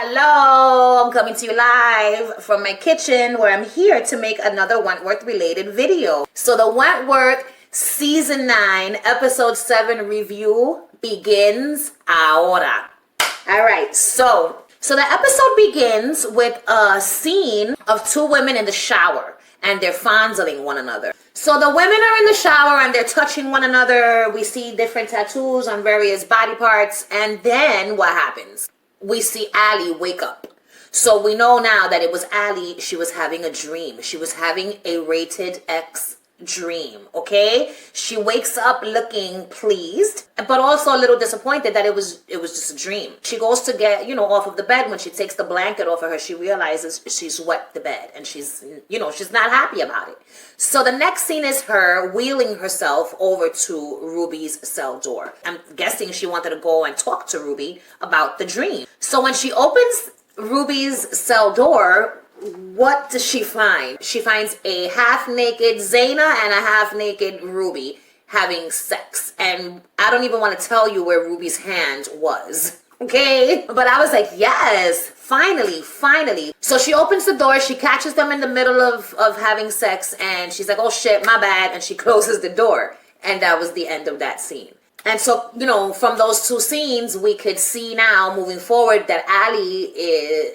Hello, I'm coming to you live from my kitchen where I'm here to make another Wentworth related video. So the Wentworth season 9 episode 7 review begins ahora. Alright, so the episode begins with a scene of two women in the shower and they're fondling one another. So the women are in the shower and they're touching one another. We see different tattoos on various body parts, and then what happens? We see Allie wake up. So we know now that it was Allie. She was having a dream. She was having a rated X dream, okay? She wakes up looking pleased, but also a little disappointed that it was just a dream. She goes to get, off of the bed. When she takes the blanket off of her, she realizes she's wet the bed and she's not happy about it. So the next scene is her wheeling herself over to Ruby's cell door. I'm guessing she wanted to go and talk to Ruby about the dream. So when she opens Ruby's cell door, what does she find? She finds a half-naked Zaina and a half-naked Ruby having sex. And I don't even want to tell you where Ruby's hand was. Okay? But I was like, yes, finally. So she opens the door, she catches them in the middle of having sex, and she's like, oh shit, my bad, and she closes the door. And that was the end of that scene. And so, from those two scenes, we could see now, moving forward, that Allie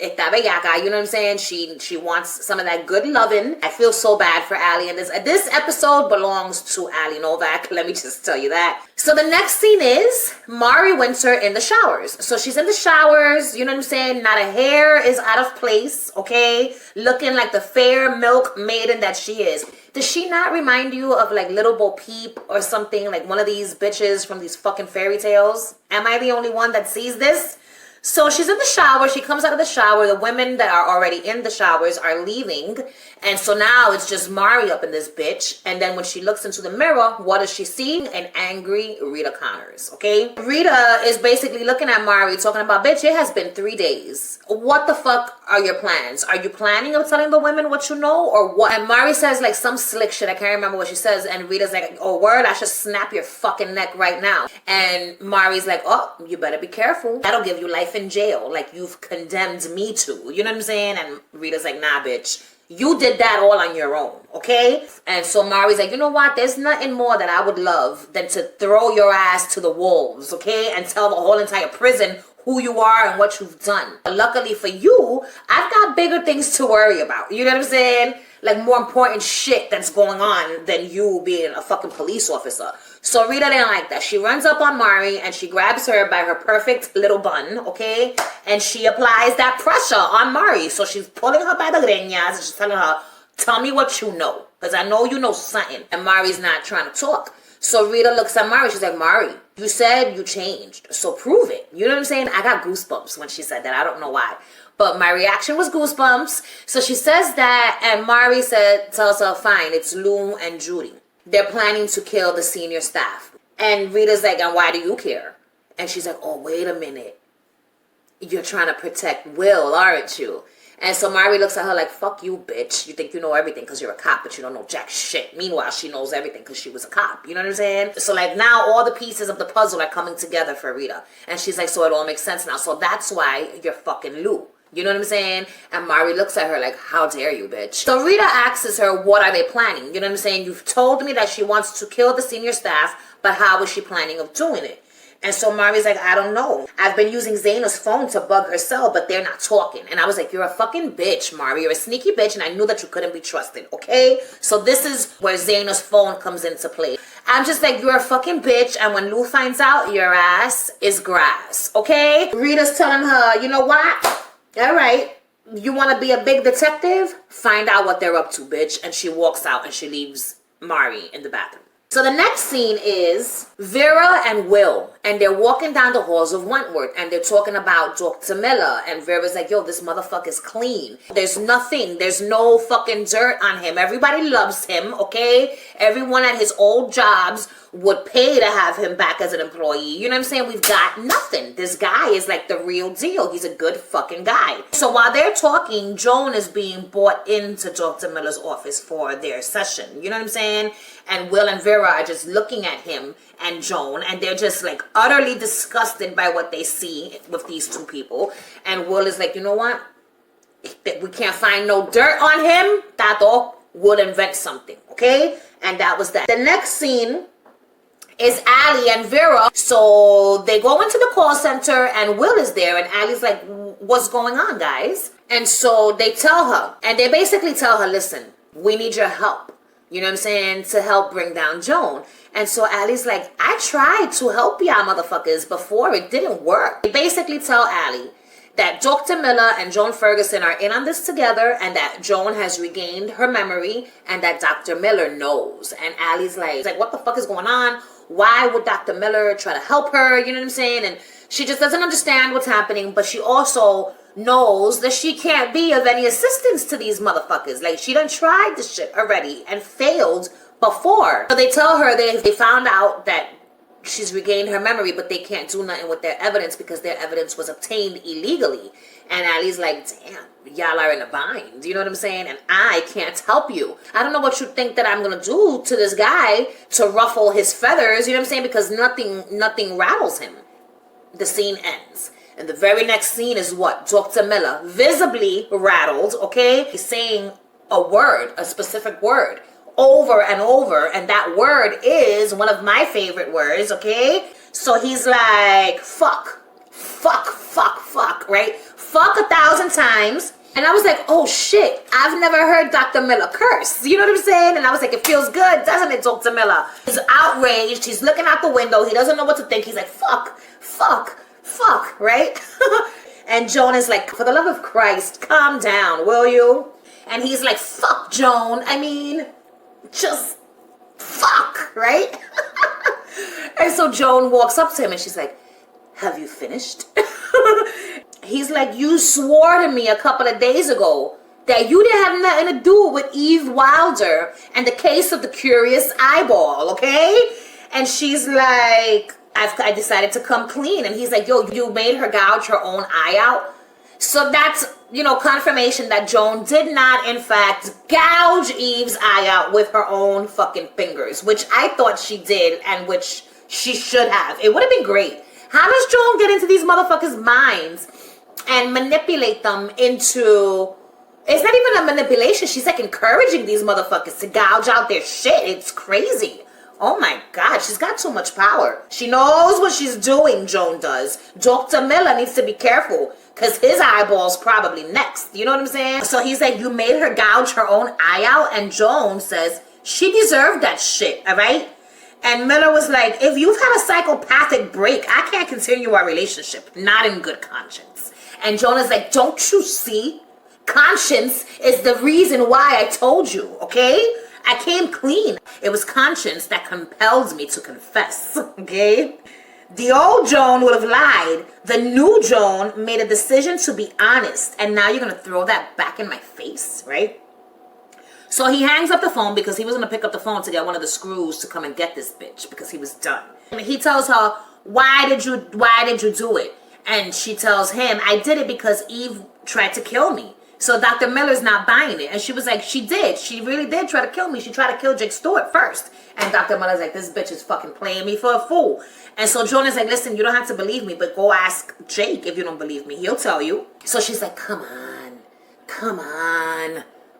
está bellaca, you know what I'm saying? She wants some of that good loving. I feel so bad for Allie, and this episode belongs to Allie Novak, let me just tell you that. So the next scene is Marie Winter in the showers. So she's in the showers, you know what I'm saying? Not a hair is out of place, okay? Looking like the fair milk maiden that she is. Does she not remind you of like Little Bo Peep or something, like one of these bitches from these fucking fairy tales? Am I the only one that sees this? So she's in the shower. She comes out of the shower. The women that are already in the showers are leaving. And so now it's just Marie up in this bitch. And then when she looks into the mirror, what is she seeing? An angry Rita Connors, okay? Rita is basically looking at Marie talking about, bitch, it has been 3 days. What the fuck are your plans? Are you planning on telling the women what you know or what? And Marie says like some slick shit. I can't remember what she says. And Rita's like, oh, word, I should snap your fucking neck right now. And Marie's like, oh, you better be careful. That'll give you life in jail like you've condemned me to. You know what I'm saying? And Rita's like, nah, bitch. You did that all on your own, okay? And so Marie's like, you know what? There's nothing more that I would love than to throw your ass to the wolves, okay? And tell the whole entire prison who you are and what you've done. But luckily for you, I've got bigger things to worry about. You know what I'm saying? Like more important shit that's going on than you being a fucking police officer. So Rita didn't like that. She runs up on Marie and she grabs her by her perfect little bun, okay? And she applies that pressure on Marie. So she's pulling her by the greñas and she's telling her, tell me what you know. Because I know you know something. And Marie's not trying to talk. So Rita looks at Marie. She's like, Marie, you said you changed. So prove it. You know what I'm saying? I got goosebumps when she said that. I don't know why. But my reaction was goosebumps. So she says that, and Marie tells her, fine, it's Lou and Judy. They're planning to kill the senior staff. And Rita's like, and why do you care? And she's like, oh, wait a minute. You're trying to protect Will, aren't you? And so Marie looks at her like, fuck you, bitch. You think you know everything because you're a cop, but you don't know jack shit. Meanwhile, she knows everything because she was a cop. You know what I'm saying? So like now all the pieces of the puzzle are coming together for Rita. And she's like, so it all makes sense now. So that's why you're fucking Lou. You know what I'm saying? And Marie looks at her like, how dare you, bitch? So Rita asks her, what are they planning? You know what I'm saying? You've told me that she wants to kill the senior staff, but how is she planning of doing it? And so Marie's like, I don't know. I've been using Zaina's phone to bug her cell, but they're not talking. And I was like, you're a fucking bitch, Marie. You're a sneaky bitch, and I knew that you couldn't be trusted, okay? So this is where Zaina's phone comes into play. I'm just like, you're a fucking bitch, and when Lou finds out, your ass is grass, okay? Rita's telling her, you know what? All right, you want to be a big detective? Find out what they're up to, bitch. And she walks out and she leaves Marie in the bathroom. So the next scene is Vera and Will, and they're walking down the halls of Wentworth, and they're talking about Dr. Miller, and Vera's like, yo, this motherfucker's clean. There's nothing, there's no fucking dirt on him. Everybody loves him, okay? Everyone at his old jobs would pay to have him back as an employee. You know what I'm saying? We've got nothing. This guy is like the real deal. He's a good fucking guy. So while they're talking, Joan is being brought into Dr. Miller's office for their session. You know what I'm saying? And Will and Vera are just looking at him and Joan, and they're just like utterly disgusted by what they see with these two people. And Will is like, you know what? If we can't find no dirt on him, Tato will invent something, okay? And that was that. The next scene is Ali and Vera. So they go into the call center and Will is there and Ali's like, what's going on, guys? And so they tell her, and they basically tell her, listen, we need your help. You know what I'm saying? To help bring down Joan. And so Ali's like, I tried to help y'all motherfuckers before. It didn't work. They basically tell Ali that Dr. Miller and Joan Ferguson are in on this together and that Joan has regained her memory and that Dr. Miller knows. And Ali's like, what the fuck is going on? Why would Dr. Miller try to help her? You know what I'm saying? And she just doesn't understand what's happening, but she also knows that she can't be of any assistance to these motherfuckers. Like, she done tried this shit already and failed before. So they tell her they found out that she's regained her memory, but they can't do nothing with their evidence because their evidence was obtained illegally. And Ali's like, damn, y'all are in a bind. You know what I'm saying? And I can't help you. I don't know what you think that I'm gonna do to this guy to ruffle his feathers. You know what I'm saying? Because nothing rattles him. The scene ends. And the very next scene is what? Dr. Miller, visibly rattled, okay? He's saying a word, a specific word, over and over. And that word is one of my favorite words, okay? So he's like, fuck, right? Fuck 1,000 times. And I was like, oh shit, I've never heard Dr. Miller curse. You know what I'm saying? And I was like, it feels good, doesn't it, Dr. Miller? He's outraged. He's looking out the window. He doesn't know what to think. He's like, fuck, right? And Joan is like, for the love of Christ, calm down, will you? And he's like, fuck, Joan. I mean, just fuck, right? And so Joan walks up to him and she's like, have you finished? He's like, you swore to me a couple of days ago that you didn't have nothing to do with Eve Wilder and the case of the curious eyeball, okay? And she's like, I decided to come clean. And he's like, yo, you made her gouge her own eye out. So that's, confirmation that Joan did not, in fact, gouge Eve's eye out with her own fucking fingers, which I thought she did and which she should have. It would have been great. How does Joan get into these motherfuckers' minds and manipulate them into... It's not even a manipulation. She's like encouraging these motherfuckers to gouge out their shit. It's crazy. Oh my God, she's got too much power. She knows what she's doing, Joan does. Dr. Miller needs to be careful because his eyeball's probably next. You know what I'm saying? So he's like, you made her gouge her own eye out? And Joan says, she deserved that shit, all right? And Miller was like, if you've had a psychopathic break, I can't continue our relationship. Not in good conscience. And Joan is like, don't you see? Conscience is the reason why I told you, okay? I came clean. It was conscience that compelled me to confess, okay? The old Joan would have lied. The new Joan made a decision to be honest. And now you're going to throw that back in my face, right? So he hangs up the phone because he was going to pick up the phone to get one of the screws to come and get this bitch because he was done. And he tells her, why did you do it? And she tells him, I did it because Eve tried to kill me. So Dr. Miller's not buying it. And she was like, she did. She really did try to kill me. She tried to kill Jake Stewart first. And Dr. Miller's like, this bitch is fucking playing me for a fool. And so Joan is like, listen, you don't have to believe me, but go ask Jake if you don't believe me. He'll tell you. So she's like, come on.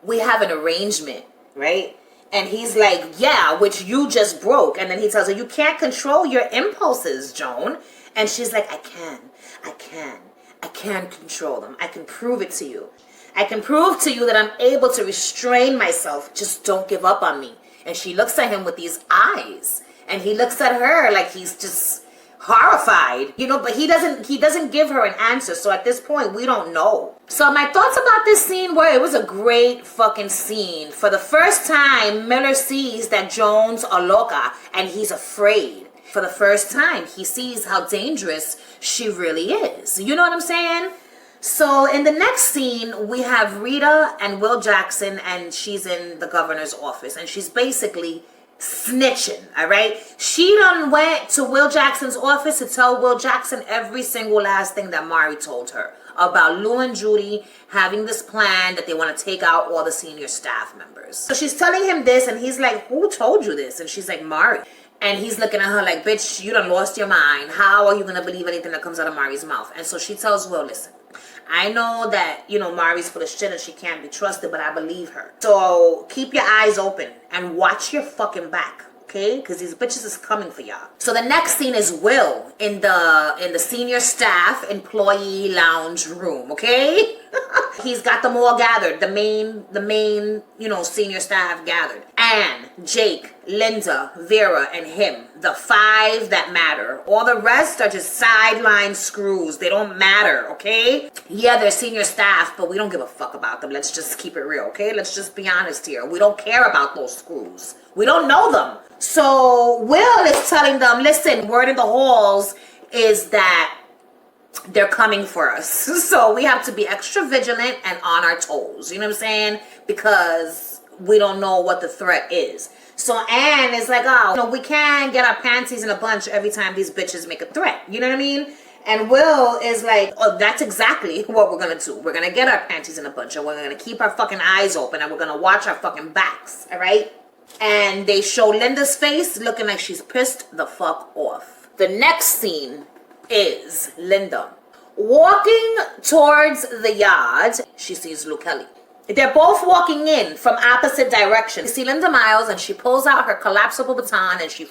We have an arrangement, right? And he's like, yeah, which you just broke. And then he tells her, you can't control your impulses, Joan. And she's like, I can control them. I can prove it to you. I can prove to you that I'm able to restrain myself. Just don't give up on me. And she looks at him with these eyes. And he looks at her like he's just horrified. But he doesn't give her an answer. So at this point, we don't know. So my thoughts about this scene were it was a great fucking scene. For the first time, Miller sees that Joan's a loca and he's afraid. For the first time, he sees how dangerous she really is. You know what I'm saying? So in the next scene, we have Rita and Will Jackson, and she's in the governor's office, and she's basically snitching, all right? She done went to Will Jackson's office to tell Will Jackson every single last thing that Mari told her about Lou and Judy having this plan that they want to take out all the senior staff members. So she's telling him this, and he's like, who told you this? And she's like, Mari. And he's looking at her like, bitch, you done lost your mind. How are you going to believe anything that comes out of Mari's mouth? And so she tells Will, listen, I know that, you know, Mari's full of shit and she can't be trusted, but I believe her. So keep your eyes open and watch your fucking back. Okay, because these bitches is coming for y'all. So the next scene is Will in the senior staff employee lounge room. Okay, he's got them all gathered. The main, you know, senior staff gathered. Anne, Jake, Linda, Vera, and him. The 5 that matter. All the rest are just sideline screws. They don't matter. Okay. Yeah, they're senior staff, but we don't give a fuck about them. Let's just keep it real. Okay. Let's just be honest here. We don't care about those screws. We don't know them. So Will is telling them, listen, word in the halls is that they're coming for us. So we have to be extra vigilant and on our toes. You know what I'm saying? Because we don't know what the threat is. So Anne is like, oh, no, we can't get our panties in a bunch every time these bitches make a threat. You know what I mean? And Will is like, oh, that's exactly what we're going to do. We're going to get our panties in a bunch and we're going to keep our fucking eyes open and we're going to watch our fucking backs. All right? And they show Linda's face looking like she's pissed the fuck off. The next scene is Linda walking towards the yard. She sees Luke Kelly. They're both walking in from opposite directions. You see Linda Miles and she pulls out her collapsible baton and she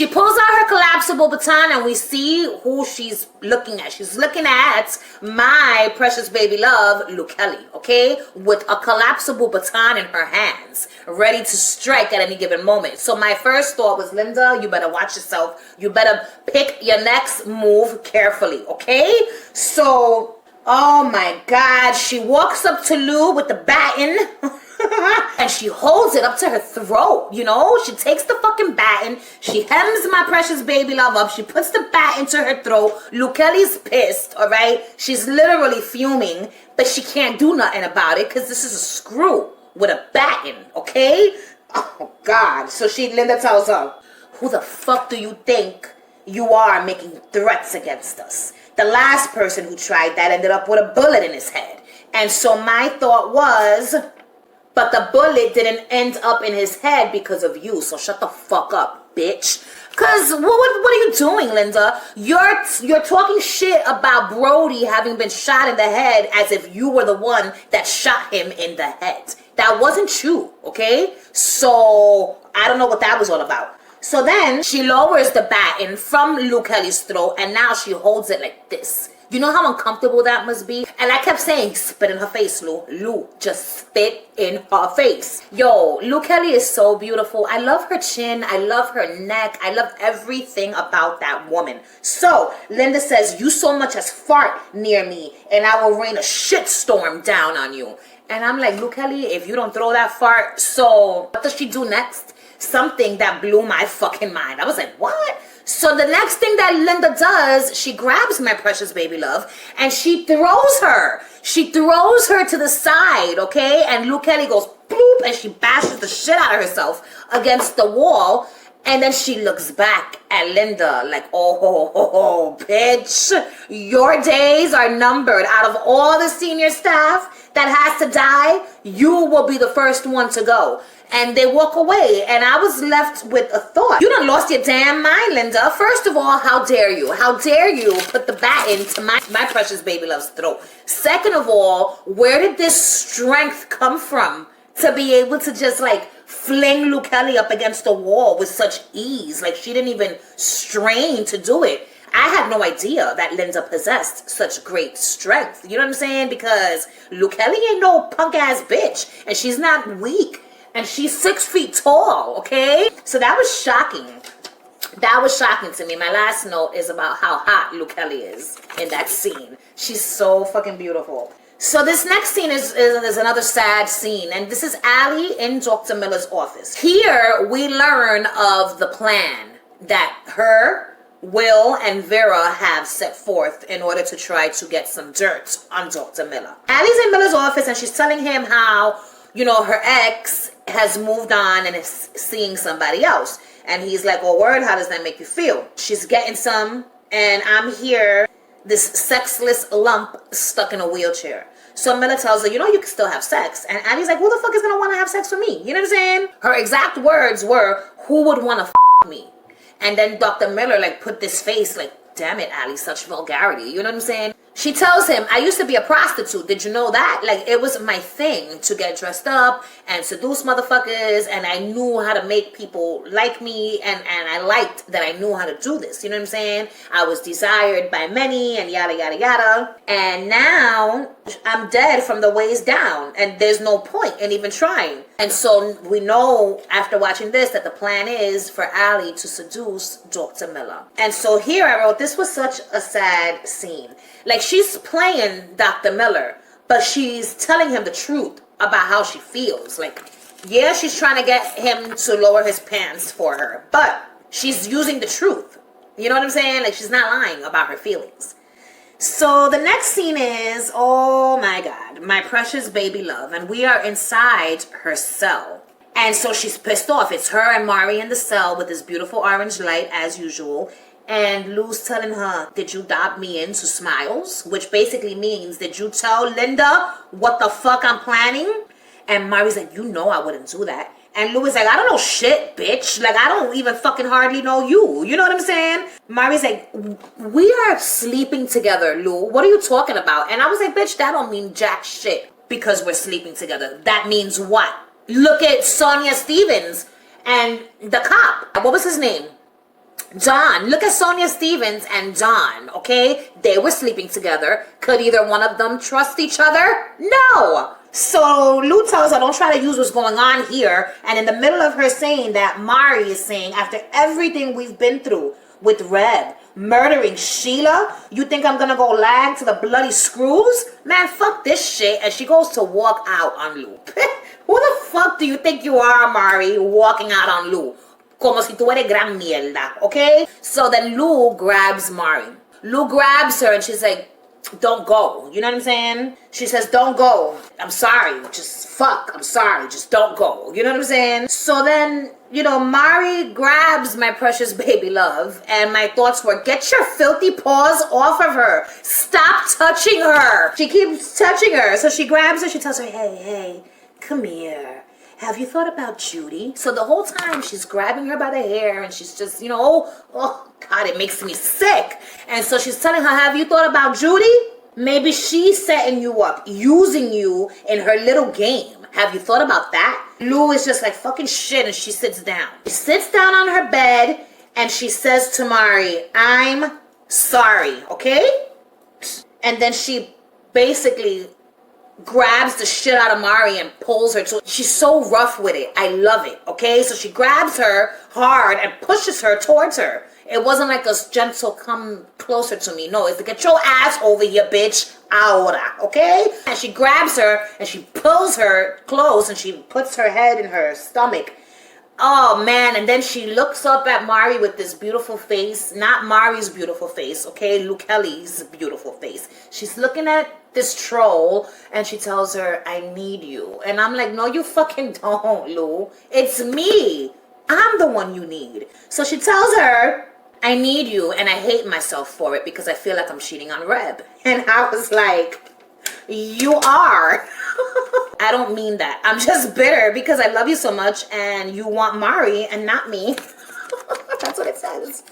pulls out her collapsible baton and we see who she's looking at. She's looking at my precious baby love, Luke Kelly, okay? With a collapsible baton in her hands, ready to strike at any given moment. So my first thought was, Linda, you better watch yourself. You better pick your next move carefully, okay? So, oh my God, she walks up to Lou with the baton and she holds it up to her throat, you know? She takes the fucking baton, she hems my precious baby love up, she puts the baton to her throat. Lou Kelly's pissed, all right? She's literally fuming, but she can't do nothing about it because this is a screw with a baton, okay? Oh God. So Linda tells her, who the fuck do you think you are making threats against us? The last person who tried that ended up with a bullet in his head. And so my thought was, but the bullet didn't end up in his head because of you. So shut the fuck up, bitch. Because what are you doing, Linda? You're talking shit about Brody having been shot in the head as if you were the one that shot him in the head. That wasn't true, okay? So I don't know what that was all about. So then she lowers the baton from Luke Kelly's throat and now she holds it like this. You know how uncomfortable that must be? And I kept saying, spit in her face, Lou. Lou, just spit in her face. Yo, Lou Kelly is so beautiful. I love her chin. I love her neck. I love everything about that woman. So Linda says, you so much as fart near me and I will rain a shitstorm down on you. And I'm like, Lou Kelly, if you don't throw that fart, so what does she do next? Something that blew my fucking mind. I was like, what? So the next thing that Linda does, she grabs my precious baby love and she throws her. She throws her to the side, okay? And Luke Kelly goes bloop and she bashes the shit out of herself against the wall. And then she looks back at Linda like, oh, bitch, your days are numbered. Out of all the senior staff that has to die, you will be the first one to go. And they walk away, and I was left with a thought. You done lost your damn mind, Linda. First of all, how dare you? How dare you put the baton to my precious baby love's throat? Second of all, where did this strength come from to be able to just like fling Luke Kelly up against the wall with such ease? Like she didn't even strain to do it. I had no idea that Linda possessed such great strength. You know what I'm saying? Because Luke Kelly ain't no punk ass bitch, and she's not weak. And she's 6 feet tall, okay? So that was shocking. That was shocking to me. My last note is about how hot Luke Kelly is in that scene. She's so fucking beautiful. So this next scene is another sad scene. And this is Allie in Dr. Miller's office. Here we learn of the plan that her, Will, and Vera have set forth in order to try to get some dirt on Dr. Miller. Allie's in Miller's office and she's telling him how, you know, her ex has moved on and is seeing somebody else. And he's like, oh, word, how does that make you feel? She's getting some, and I'm here, this sexless lump stuck in a wheelchair. So Miller tells her, you know, you can still have sex. And Allie's like, who the fuck is going to want to have sex with me? You know what I'm saying? Her exact words were, who would want to me? And then Dr. Miller like put this face like, damn it, Ali, such vulgarity. You know what I'm saying? She tells him, I used to be a prostitute. Did you know that? Like, it was my thing to get dressed up and seduce motherfuckers. And I knew how to make people like me. And I liked that I knew how to do this. You know what I'm saying? I was desired by many and yada, yada, yada. And now I'm dead from the waist down. And there's no point in even trying. And so we know after watching this that the plan is for Ali to seduce Dr. Miller. And so here I wrote, this was such a sad scene. Like, she's playing Dr. Miller, but she's telling him the truth about how she feels. Like, yeah, she's trying to get him to lower his pants for her, but she's using the truth. You know what I'm saying? Like, she's not lying about her feelings. So the next scene is, oh my God, my precious baby love. And we are inside her cell. And so she's pissed off. It's her and Mari in the cell with this beautiful orange light as usual. And Lou's telling her, did you dob me into smiles? Which basically means, did you tell Linda what the fuck I'm planning? And Mari's like, you know I wouldn't do that. And Lou is like, I don't know shit, bitch. Like, I don't even fucking hardly know you. You know what I'm saying? Mari's like, we are sleeping together, Lou. What are you talking about? And I was like, bitch, that don't mean jack shit because we're sleeping together. That means what? Look at Sonia Stevens and the cop. What was his name? John. Look at Sonia Stevens and John, okay? They were sleeping together. Could either one of them trust each other? No. So Lou tells her, don't try to use what's going on here. And in the middle of her saying that, Mari is saying, after everything we've been through with Reb, murdering Sheila, you think I'm gonna go lag to the bloody screws? Man, fuck this shit. And she goes to walk out on Lou. Who the fuck do you think you are, Mari, walking out on Lou? Como si tú eres gran mierda, okay? So then Lou grabs Mari. Lou grabs her and she's like, don't go. You know what I'm saying? She says, don't go. I'm sorry. Just fuck. I'm sorry. Just don't go. You know what I'm saying? So then, you know, Mari grabs my precious baby love. And my thoughts were, get your filthy paws off of her. Stop touching her. She keeps touching her. So she grabs her. She tells her, hey, come here. Have you thought about Judy? So the whole time she's grabbing her by the hair and she's just, you know, oh God, it makes me sick. And so she's telling her, have you thought about Judy? Maybe she's setting you up, using you in her little game. Have you thought about that? Lou is just like fucking shit and she sits down. She sits down on her bed and she says to Mari, I'm sorry, okay? And then she basically grabs the shit out of Mari and pulls her to. She's so rough with it. I love it, okay? So she grabs her hard and pushes her towards her. It wasn't like a gentle come closer to me. No, it's to get your ass over here, bitch. Ahora, okay? And she grabs her and she pulls her close and she puts her head in her stomach. Oh man, and then she looks up at Mari with this beautiful face. Not Mari's beautiful face, okay? Lou Kelly's beautiful face. She's looking at this troll and she tells her, I need you. And I'm like, no, you fucking don't, Lou. It's me. I'm the one you need. So she tells her, I need you and I hate myself for it because I feel like I'm cheating on Reb. And I was like, you are. I don't mean that. I'm just bitter because I love you so much and you want Mari and not me. That's what it says.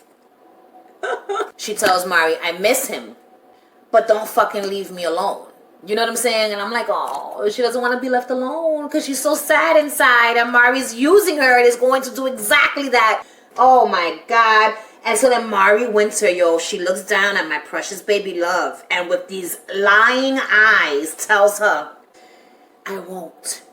She tells Mari, I miss him, but don't fucking leave me alone. You know what I'm saying? And I'm like, oh, she doesn't want to be left alone because she's so sad inside and Mari's using her and is going to do exactly that. Oh my God. And so then Mari Winter, yo, she looks down at my precious baby love and with these lying eyes tells her, I won't.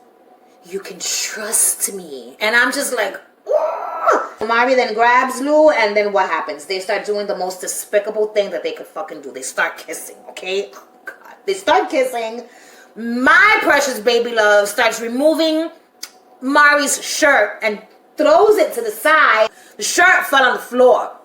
You can trust me. And I'm just like, oh. Mari then grabs Lou and then what happens? They start doing the most despicable thing that they could fucking do. They start kissing, okay? Oh God. They start kissing. My precious baby love starts removing Mari's shirt and throws it to the side. The shirt fell on the floor.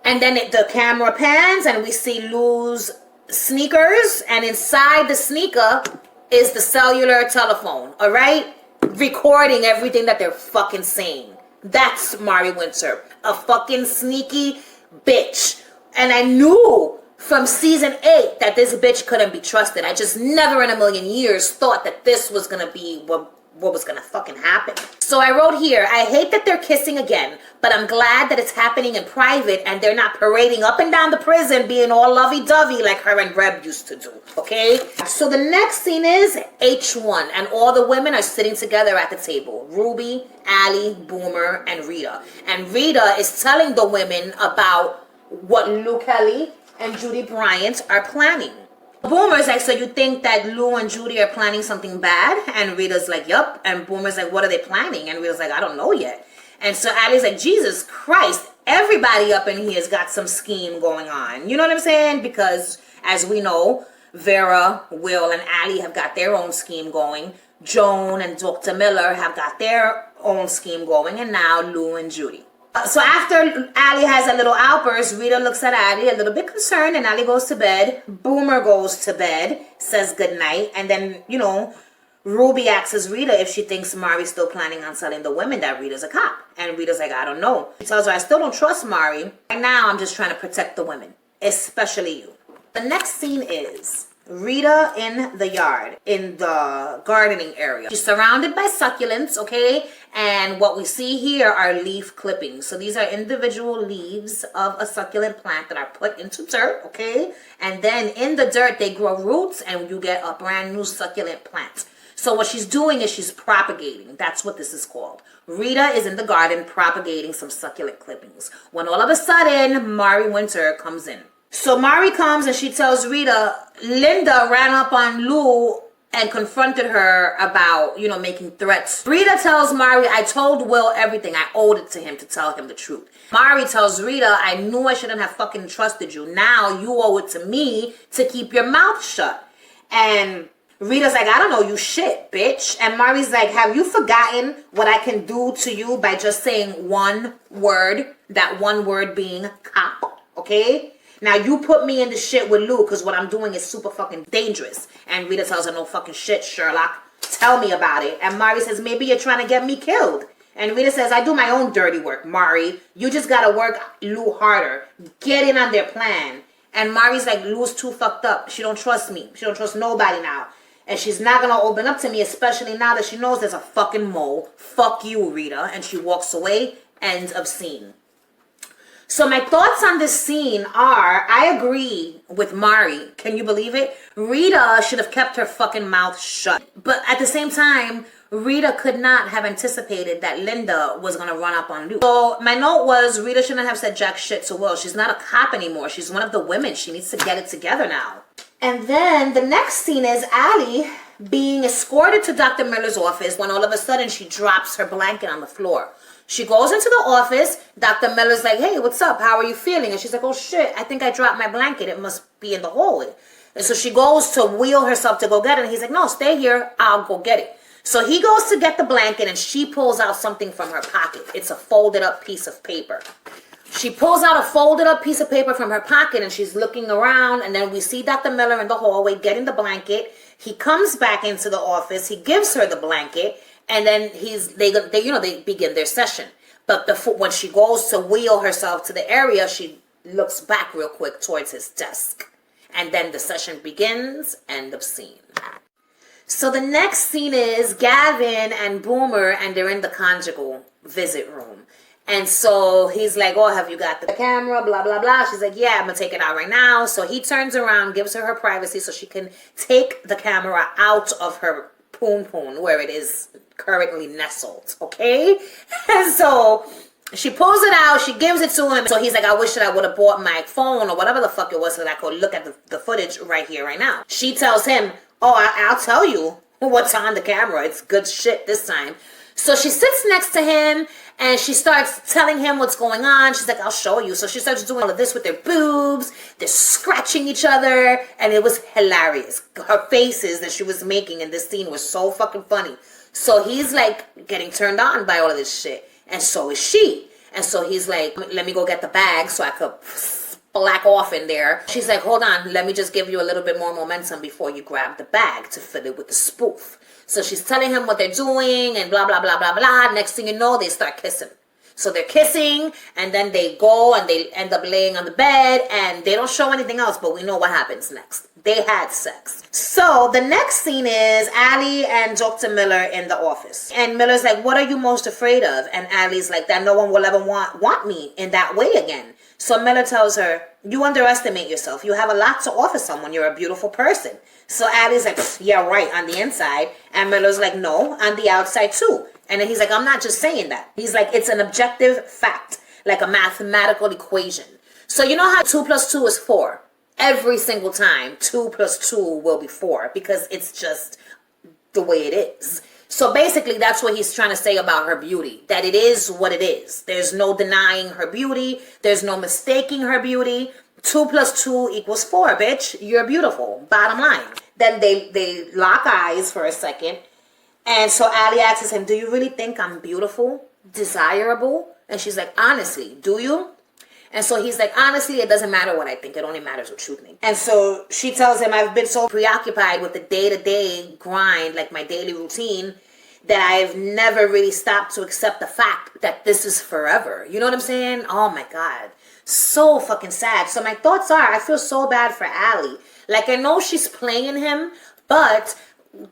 And then the camera pans and we see Lou's sneakers. And inside the sneaker is the cellular telephone, all right? Recording everything that they're fucking saying. That's Mari Winter. A fucking sneaky bitch. And I knew from season 8 that this bitch couldn't be trusted. I just never in a million years thought that this was going to be what what was gonna fucking happen. So I wrote here, I hate that they're kissing again, but I'm glad that it's happening in private and they're not parading up and down the prison being all lovey-dovey like her and Reb used to do, okay? So the next scene is H1, and all the women are sitting together at the table. Ruby, Allie, Boomer, and Rita. And Rita is telling the women about what Lou Kelly and Judy Bryant are planning. Boomer's like, so you think that Lou and Judy are planning something bad? And Rita's like, yup. And Boomer's like, what are they planning? And Rita's like, I don't know yet. And so Allie's like, Jesus Christ, everybody up in here's got some scheme going on. You know what I'm saying? Because as we know, Vera, Will, and Allie have got their own scheme going. Joan and Dr. Miller have got their own scheme going. And now Lou and Judy. So after Allie has a little outburst, Rita looks at Allie a little bit concerned, and Allie goes to bed. Boomer goes to bed, says goodnight, and then, you know, Ruby asks Rita if she thinks Mari's still planning on telling the women that Rita's a cop. And Rita's like, I don't know. She tells her, I still don't trust Mari. Right now, I'm just trying to protect the women, especially you. The next scene is Rita in the yard, in the gardening area. She's surrounded by succulents, okay? And what we see here are leaf clippings. So these are individual leaves of a succulent plant that are put into dirt, okay? And then in the dirt, they grow roots and you get a brand new succulent plant. So what she's doing is she's propagating. That's what this is called. Rita is in the garden propagating some succulent clippings. When all of a sudden, Mari Winter comes in. So Mari comes and she tells Rita, Linda ran up on Lou and confronted her about, you know, making threats. Rita tells Mari, I told Will everything. I owed it to him to tell him the truth. Mari tells Rita, I knew I shouldn't have fucking trusted you. Now you owe it to me to keep your mouth shut. And Rita's like, I don't know you shit, bitch. And Mari's like, have you forgotten what I can do to you by just saying one word? That one word being cop, okay? Now, you put me in the shit with Lou because what I'm doing is super fucking dangerous. And Rita tells her, no fucking shit, Sherlock. Tell me about it. And Mari says, maybe you're trying to get me killed. And Rita says, I do my own dirty work, Mari. You just got to work Lou harder. Get in on their plan. And Mari's like, Lou's too fucked up. She don't trust me. She don't trust nobody now. And she's not going to open up to me, especially now that she knows there's a fucking mole. Fuck you, Rita. And she walks away. End of scene. So my thoughts on this scene are, I agree with Mari. Can you believe it? Rita should have kept her fucking mouth shut. But at the same time, Rita could not have anticipated that Linda was going to run up on Lou. So my note was, Rita shouldn't have said jack shit to Will. She's not a cop anymore. She's one of the women. She needs to get it together now. And then the next scene is Allie being escorted to Dr. Miller's office when all of a sudden she drops her blanket on the floor. She goes into the office. Dr. Miller's like, hey, what's up? How are you feeling? And she's like, oh, shit, I think I dropped my blanket. It must be in the hallway. And so she goes to wheel herself to go get it. And he's like, no, stay here. I'll go get it. So he goes to get the blanket and she pulls out something from her pocket. It's a folded up piece of paper. She pulls out a folded up piece of paper from her pocket and she's looking around. And then we see Dr. Miller in the hallway getting the blanket. He comes back into the office. He gives her the blanket. And then they begin their session. But when she goes to wheel herself to the area, she looks back real quick towards his desk. And then the session begins. End of scene. So the next scene is Gavin and Boomer, and they're in the conjugal visit room. And so he's like, oh, have you got the camera? Blah, blah, blah. She's like, yeah, I'm going to take it out right now. So he turns around, gives her privacy so she can take the camera out of her poon where it is currently nestled, okay? And so she pulls it out, she gives it to him. So he's like, I wish that I would have bought my phone or whatever the fuck it was so that I could look at the footage right here, right now. She tells him, oh, I'll tell you what's on the camera. It's good shit this time. So she sits next to him and she starts telling him what's going on. She's like, I'll show you. So she starts doing all of this with their boobs. They're scratching each other. And it was hilarious. Her faces that she was making in this scene was so fucking funny. So he's like getting turned on by all of this shit. And so is she. And so he's like, let me go get the bag so I could black off in there. She's like, hold on. Let me just give you a little bit more momentum before you grab the bag to fill it with the spoof. So she's telling him what they're doing and blah, blah, blah, blah, blah. Next thing you know, they start kissing. So they're kissing, and then they go and they end up laying on the bed, and they don't show anything else, but we know what happens next. They had sex. So the next scene is Allie and Dr. Miller in the office. And Miller's like, what are you most afraid of? And Allie's like, that no one will ever want me in that way again. So Miller tells her, you underestimate yourself. You have a lot to offer someone. You're a beautiful person. So Allie's like, yeah, right, on the inside. And Miller's like, no, on the outside too. And then he's like, I'm not just saying that. He's like, it's an objective fact, like a mathematical equation. So you know how 2 + 2 is 4? Every single time, 2 + 2 will be 4 because it's just the way it is. So basically, that's what he's trying to say about her beauty, that it is what it is. There's no denying her beauty. There's no mistaking her beauty. 2 + 2 = 4, bitch. You're beautiful. Bottom line. Then they lock eyes for a second. And so Allie asks him, do you really think I'm beautiful, desirable? And she's like, honestly, do you? And so he's like, honestly, it doesn't matter what I think. It only matters what you think. And so she tells him, I've been so preoccupied with the day-to-day grind, like my daily routine, that I've never really stopped to accept the fact that this is forever. You know what I'm saying? Oh my God. So fucking sad. So my thoughts are, I feel so bad for Allie. Like, I know she's playing him, but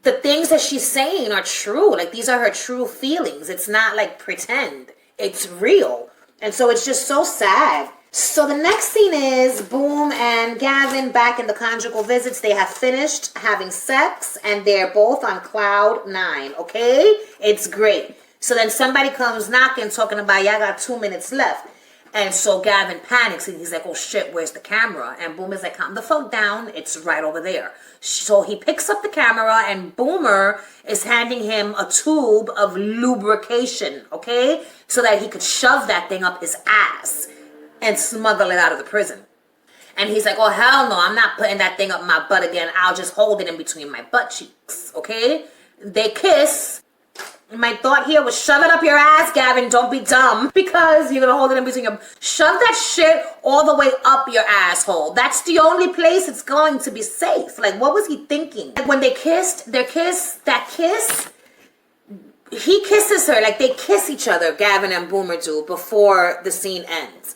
the things that she's saying are true. Like, these are her true feelings. It's not like pretend. It's real. And so it's just so sad. So the next scene is Boom and Gavin back in the conjugal visits. They have finished having sex and they're both on cloud 9, okay? It's great. So then somebody comes knocking, talking about, yeah, I got 2 minutes left. And so Gavin panics and he's like, oh shit, where's the camera? And Boom is like, calm the fuck down. It's right over there. So he picks up the camera and Boomer is handing him a tube of lubrication, okay? So that he could shove that thing up his ass and smuggle it out of the prison. And he's like, oh, hell no, I'm not putting that thing up my butt again. I'll just hold it in between my butt cheeks, okay? They kiss. My thought here was shove it up your ass, Gavin. Don't be dumb. Because you're going to hold it in between your... Shove that shit all the way up your asshole. That's the only place it's going to be safe. Like, what was he thinking? Like, when they kissed, that kiss... He kisses her, like they kiss each other, Gavin and Boomer do, before the scene ends.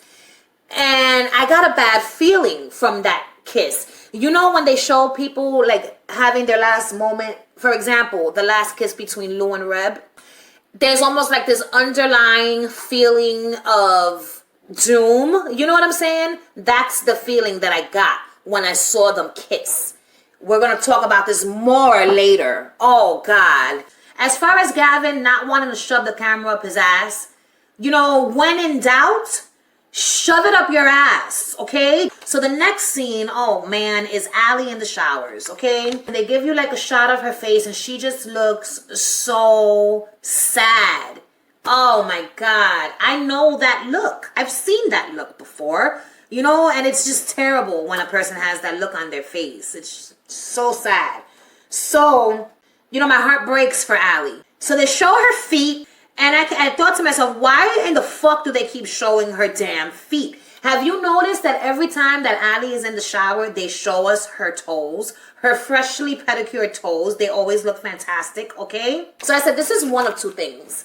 And I got a bad feeling from that kiss. You know when they show people like having their last moment, for example, the last kiss between Lou and Reb, there's almost like this underlying feeling of doom. You know what I'm saying? That's the feeling that I got when I saw them kiss. We're going to talk about this more later. Oh, God. As far as Gavin not wanting to shove the camera up his ass, you know, when in doubt, shove it up your ass, okay? So the next scene, oh man, is Allie in the showers, okay? And they give you like a shot of her face and she just looks so sad. Oh my God, I know that look. I've seen that look before, you know, and it's just terrible when a person has that look on their face. It's so sad. So... you know, my heart breaks for Allie. So they show her feet, and I thought to myself, why in the fuck do they keep showing her damn feet? Have you noticed that every time that Allie is in the shower, they show us her toes, her freshly pedicured toes? They always look fantastic, okay? So I said, this is one of two things.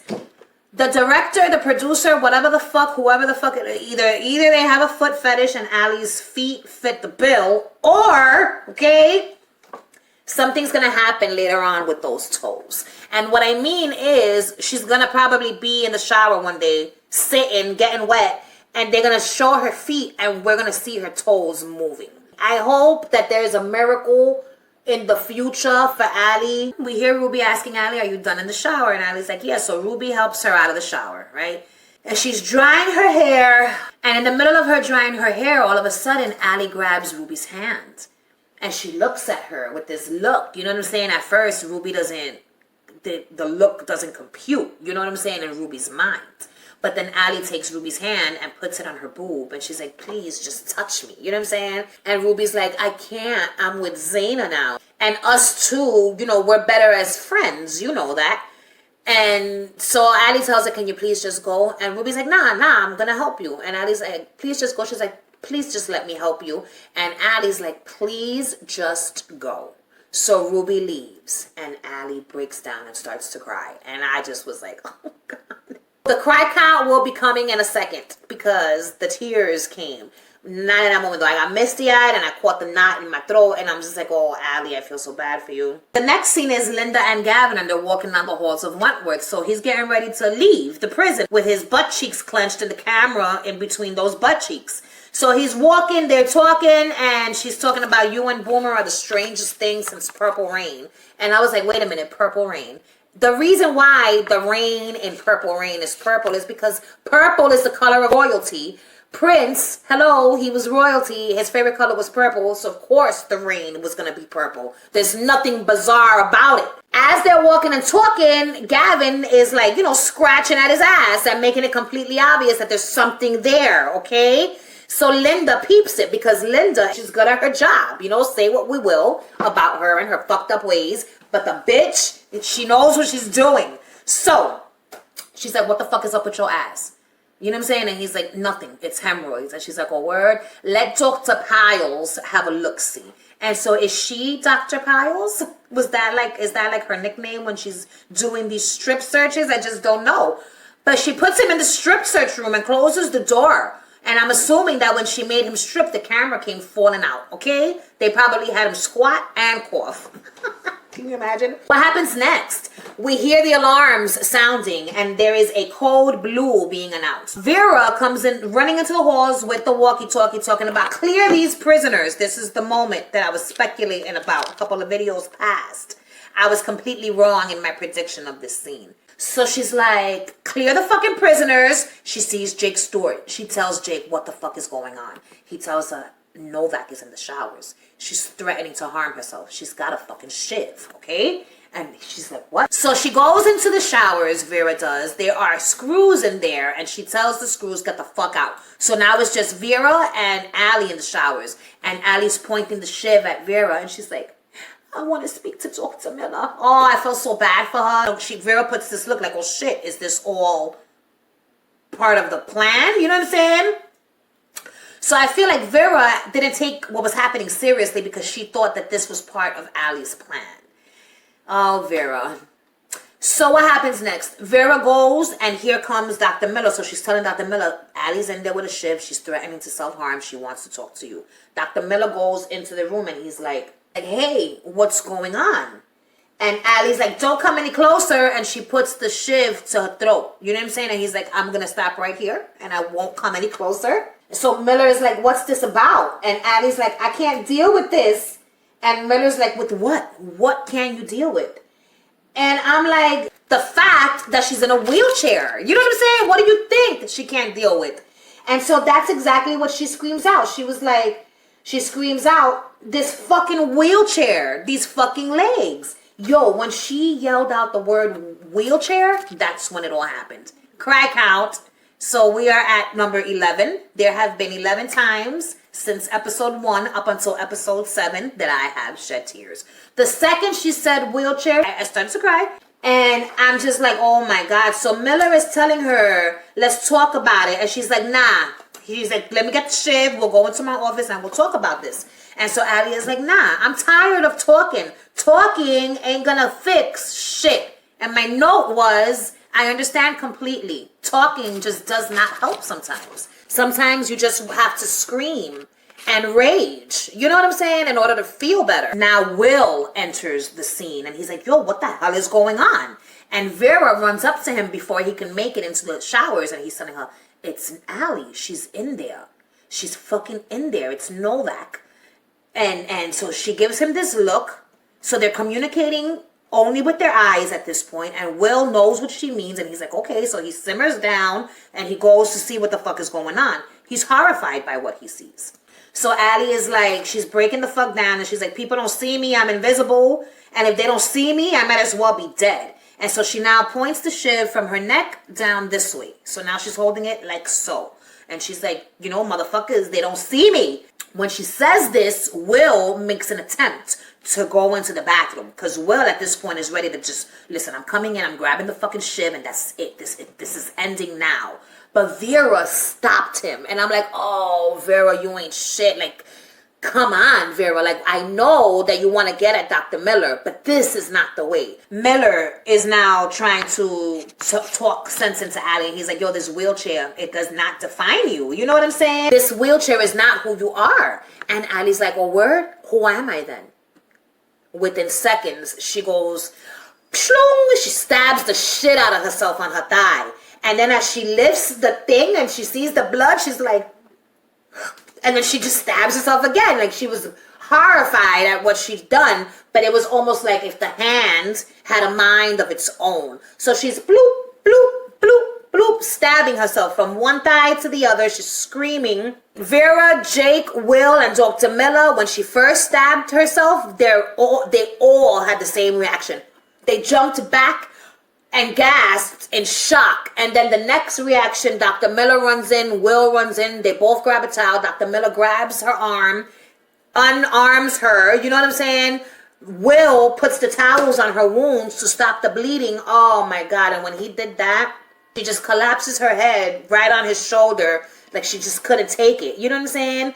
The director, the producer, whatever the fuck, whoever the fuck, either they have a foot fetish and Allie's feet fit the bill, or, okay... something's going to happen later on with those toes. And what I mean is she's going to probably be in the shower one day, sitting, getting wet, and they're going to show her feet and we're going to see her toes moving. I hope that there's a miracle in the future for Allie. We hear Ruby asking Allie, are you done in the shower? And Allie's like, yeah. So Ruby helps her out of the shower, right? And she's drying her hair. And in the middle of her drying her hair, all of a sudden, Allie grabs Ruby's hand. And she looks at her with this look. You know what I'm saying? At first, Ruby doesn't, the look doesn't compute. You know what I'm saying? In Ruby's mind. But then Allie takes Ruby's hand and puts it on her boob. And she's like, please, just touch me. You know what I'm saying? And Ruby's like, I can't. I'm with Zaina now. And us two, you know, we're better as friends. You know that. And so Allie tells her, can you please just go? And Ruby's like, nah, I'm going to help you. And Allie's like, please just go. She's like, please just let me help you. And Allie's like, please just go. So Ruby leaves and Allie breaks down and starts to cry. And I just was like, oh God. The cry count will be coming in a second because the tears came. Not in that moment though. I got misty-eyed and I caught the knot in my throat and I'm just like, oh, Allie, I feel so bad for you. The next scene is Linda and Gavin and they're walking down the halls of Wentworth. So he's getting ready to leave the prison with his butt cheeks clenched and the camera in between those butt cheeks. So he's walking, they're talking, and she's talking about you and Boomer are the strangest thing since Purple Rain. And I was like, wait a minute, Purple Rain. The reason why the rain in Purple Rain is purple is because purple is the color of royalty. Prince, hello, he was royalty. His favorite color was purple, so of course the rain was going to be purple. There's nothing bizarre about it. As they're walking and talking, Gavin is like, scratching at his ass and making it completely obvious that there's something there, okay? So Linda peeps it because Linda, she's good at her job. Say what we will about her and her fucked up ways. But the bitch, she knows what she's doing. So she's like, what the fuck is up with your ass? You know what I'm saying? And he's like, nothing. It's hemorrhoids. And she's like, oh, word. Let Dr. Piles have a look-see. And so is she Dr. Piles? Is that like her nickname when she's doing these strip searches? I just don't know. But she puts him in the strip search room and closes the door. And I'm assuming that when she made him strip, the camera came falling out, okay? They probably had him squat and cough. Can you imagine? What happens next? We hear the alarms sounding and there is a code blue being announced. Vera comes in, running into the halls with the walkie-talkie talking about clear these prisoners. This is the moment that I was speculating about a couple of videos past. I was completely wrong in my prediction of this scene. So she's like, clear the fucking prisoners. She sees Jake Stewart. She tells Jake what the fuck is going on. He tells her Novak is in the showers. She's threatening to harm herself. She's got a fucking shiv, okay? And she's like, what? So she goes into the showers, Vera does. There are screws in there, and she tells the screws, get the fuck out. So now it's just Vera and Allie in the showers. And Allie's pointing the shiv at Vera, and she's like, I want to speak to Dr. Miller. Oh, I felt so bad for her. Vera puts this look like, oh shit, is this all part of the plan? You know what I'm saying? So I feel like Vera didn't take what was happening seriously because she thought that this was part of Allie's plan. Oh, Vera. So what happens next? Vera goes and here comes Dr. Miller. So she's telling Dr. Miller, Allie's in there with a shiv. She's threatening to self-harm. She wants to talk to you. Dr. Miller goes into the room and he's like, hey, what's going on? And Allie's like, don't come any closer. And she puts the shiv to her throat. You know what I'm saying? And he's like, I'm going to stop right here and I won't come any closer. So Miller is like, what's this about? And Allie's like, I can't deal with this. And Miller's like, with what? What can you deal with? And I'm like, the fact that she's in a wheelchair. You know what I'm saying? What do you think that she can't deal with? And so that's exactly what she screams out. She was like, she screams out, this fucking wheelchair, these fucking legs. Yo, when she yelled out the word wheelchair, that's when it all happened. Cry count. So we are at number 11. There have been 11 times since episode 1 up until episode 7 that I have shed tears. The second she said wheelchair, I started to cry. And I'm just like, oh my God. So Miller is telling her, let's talk about it. And she's like, nah. He's like, let me get the shiv. We'll go into my office and we'll talk about this. And so Allie is like, nah, I'm tired of talking. Talking ain't gonna fix shit. And my note was, I understand completely. Talking just does not help sometimes. Sometimes you just have to scream and rage. You know what I'm saying? In order to feel better. Now Will enters the scene and he's like, yo, what the hell is going on? And Vera runs up to him before he can make it into the showers and he's telling her, it's Allie. She's in there. She's fucking in there. It's Novak. And so she gives him this look. So they're communicating only with their eyes at this point, and Will knows what she means, and he's like, okay, so he simmers down, and he goes to see what the fuck is going on. He's horrified by what he sees. So Allie is like, she's breaking the fuck down, and she's like, people don't see me, I'm invisible, and if they don't see me, I might as well be dead. And so she now points the shiv from her neck down this way. So now she's holding it like so. And she's like, you know, motherfuckers, they don't see me. When she says this, Will makes an attempt to go into the bathroom. Because Will, at this point, is ready to just, listen, I'm coming in, I'm grabbing the fucking shiv, and that's it. This is ending now. But Vera stopped him. And I'm like, oh, Vera, you ain't shit. Like, come on, Vera. Like, I know that you want to get at Dr. Miller, but this is not the way. Miller is now trying to talk sense into Allie. He's like, yo, this wheelchair, it does not define you. You know what I'm saying? This wheelchair is not who you are. And Allie's like, oh, word? Who am I then? Within seconds, she goes, pshloong, she stabs the shit out of herself on her thigh. And then as she lifts the thing and she sees the blood, she's like, and then she just stabs herself again. Like, she was horrified at what she'd done, but it was almost like if the hand had a mind of its own. So she's bloop, bloop, bloop, bloop, stabbing herself from one thigh to the other. She's screaming. Vera, Jake, Will, and Dr. Miller, when she first stabbed herself, they all had the same reaction. They jumped back and gasped in shock. And then the next reaction, Dr. Miller runs in, Will runs in, they both grab a towel. Dr. Miller grabs her arm, unarms her, you know what I'm saying? Will puts the towels on her wounds to stop the bleeding. Oh my God, and when he did that, she just collapses her head right on his shoulder, like she just couldn't take it. You know what I'm saying?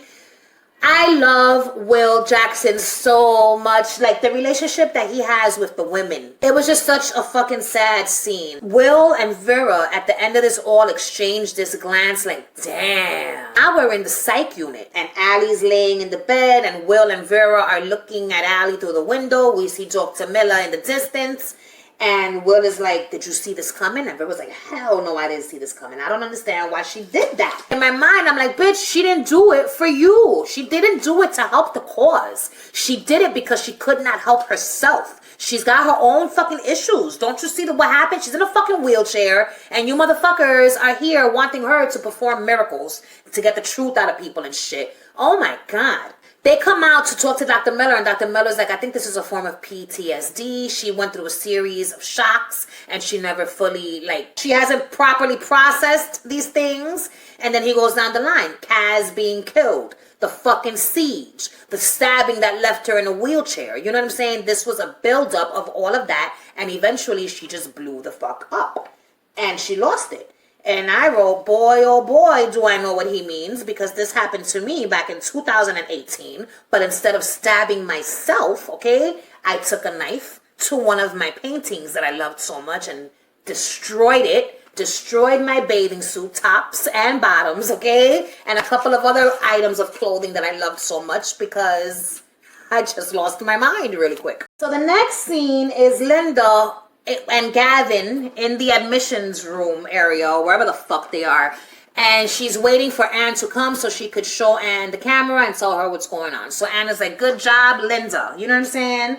I love Will Jackson so much. Like, the relationship that he has with the women. It was just such a fucking sad scene. Will and Vera, at the end of this all, exchanged this glance like, damn. Now we're in the psych unit. And Allie's laying in the bed. And Will and Vera are looking at Allie through the window. We see Dr. Miller in the distance. And Will is like, did you see this coming? And Vera's like, hell no, I didn't see this coming. I don't understand why she did that. In my mind, I'm like, bitch, she didn't do it for you. She didn't do it to help the cause. She did it because she could not help herself. She's got her own fucking issues. Don't you see what happened? She's in a fucking wheelchair. And you motherfuckers are here wanting her to perform miracles to get the truth out of people and shit. Oh my God. They come out to talk to Dr. Miller, and Dr. Miller's like, I think this is a form of PTSD. She went through a series of shocks, and she never fully, she hasn't properly processed these things. And then he goes down the line. Kaz being killed. The fucking siege. The stabbing that left her in a wheelchair. You know what I'm saying? This was a buildup of all of that, and eventually she just blew the fuck up. And she lost it. And I wrote, boy, oh boy, do I know what he means, because this happened to me back in 2018. But instead of stabbing myself, okay, I took a knife to one of my paintings that I loved so much and destroyed it. Destroyed my bathing suit, tops and bottoms, okay? And a couple of other items of clothing that I loved so much because I just lost my mind really quick. So the next scene is Linda and Gavin in the admissions room area, or wherever the fuck they are. And she's waiting for Anne to come so she could show Anne the camera and tell her what's going on. So Anne is like, good job, Linda. You know what I'm saying?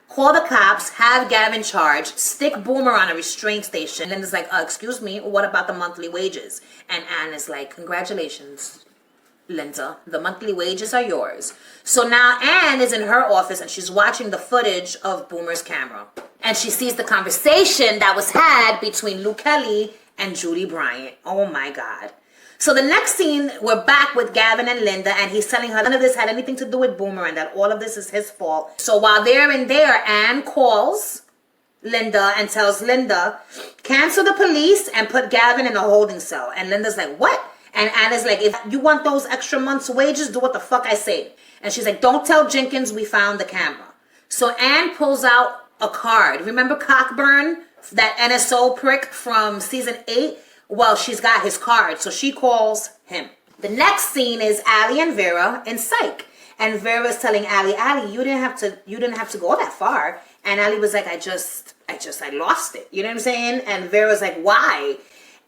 Call the cops, have Gavin charged, stick Boomer on a restraint station. Linda's like, excuse me, what about the monthly wages? And Anne is like, congratulations, Linda. The monthly wages are yours. So now Anne is in her office and she's watching the footage of Boomer's camera. And she sees the conversation that was had between Luke Kelly and Judy Bryant. Oh my God. So the next scene, we're back with Gavin and Linda, and he's telling her none of this had anything to do with Boomer and that all of this is his fault. So while they're in there, Anne calls Linda and tells Linda, cancel the police and put Gavin in a holding cell. And Linda's like, what? And Anne is like, if you want those extra month's wages, do what the fuck I say. And she's like, don't tell Jenkins we found the camera. So Anne pulls out a card. Remember Cockburn, that NSO prick from season 8? Well, she's got his card, so she calls him. The next scene is Allie and Vera in psych. And Vera's telling Allie, you didn't have to go that far. And Allie was like, I lost it. You know what I'm saying? And Vera's like, why?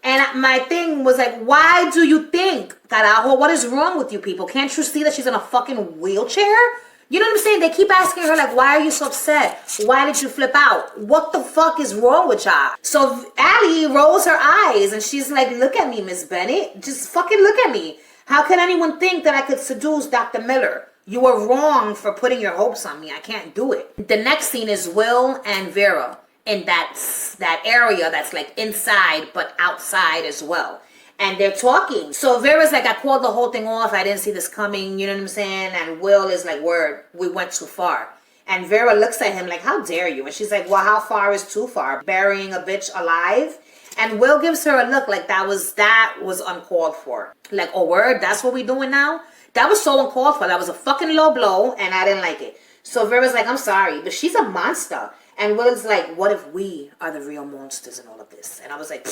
And my thing was like, why do you think, carajo, what is wrong with you people? Can't you see that she's in a fucking wheelchair? You know what I'm saying? They keep asking her, like, why are you so upset? Why did you flip out? What the fuck is wrong with y'all? So Allie rolls her eyes and she's like, look at me, Miss Bennett. Just fucking look at me. How can anyone think that I could seduce Dr. Miller? You were wrong for putting your hopes on me. I can't do it. The next scene is Will and Vera in that area that's like inside but outside as well. And they're talking. So Vera's like, I called the whole thing off. I didn't see this coming. You know what I'm saying? And Will is like, word, we went too far. And Vera looks at him like, how dare you? And she's like, well, how far is too far? Burying a bitch alive? And Will gives her a look like that was uncalled for. Like, oh, word, that's what we doing now? That was so uncalled for. That was a fucking low blow, and I didn't like it. So Vera's like, I'm sorry, but she's a monster. And Will's like, what if we are the real monsters in all of this? And I was like,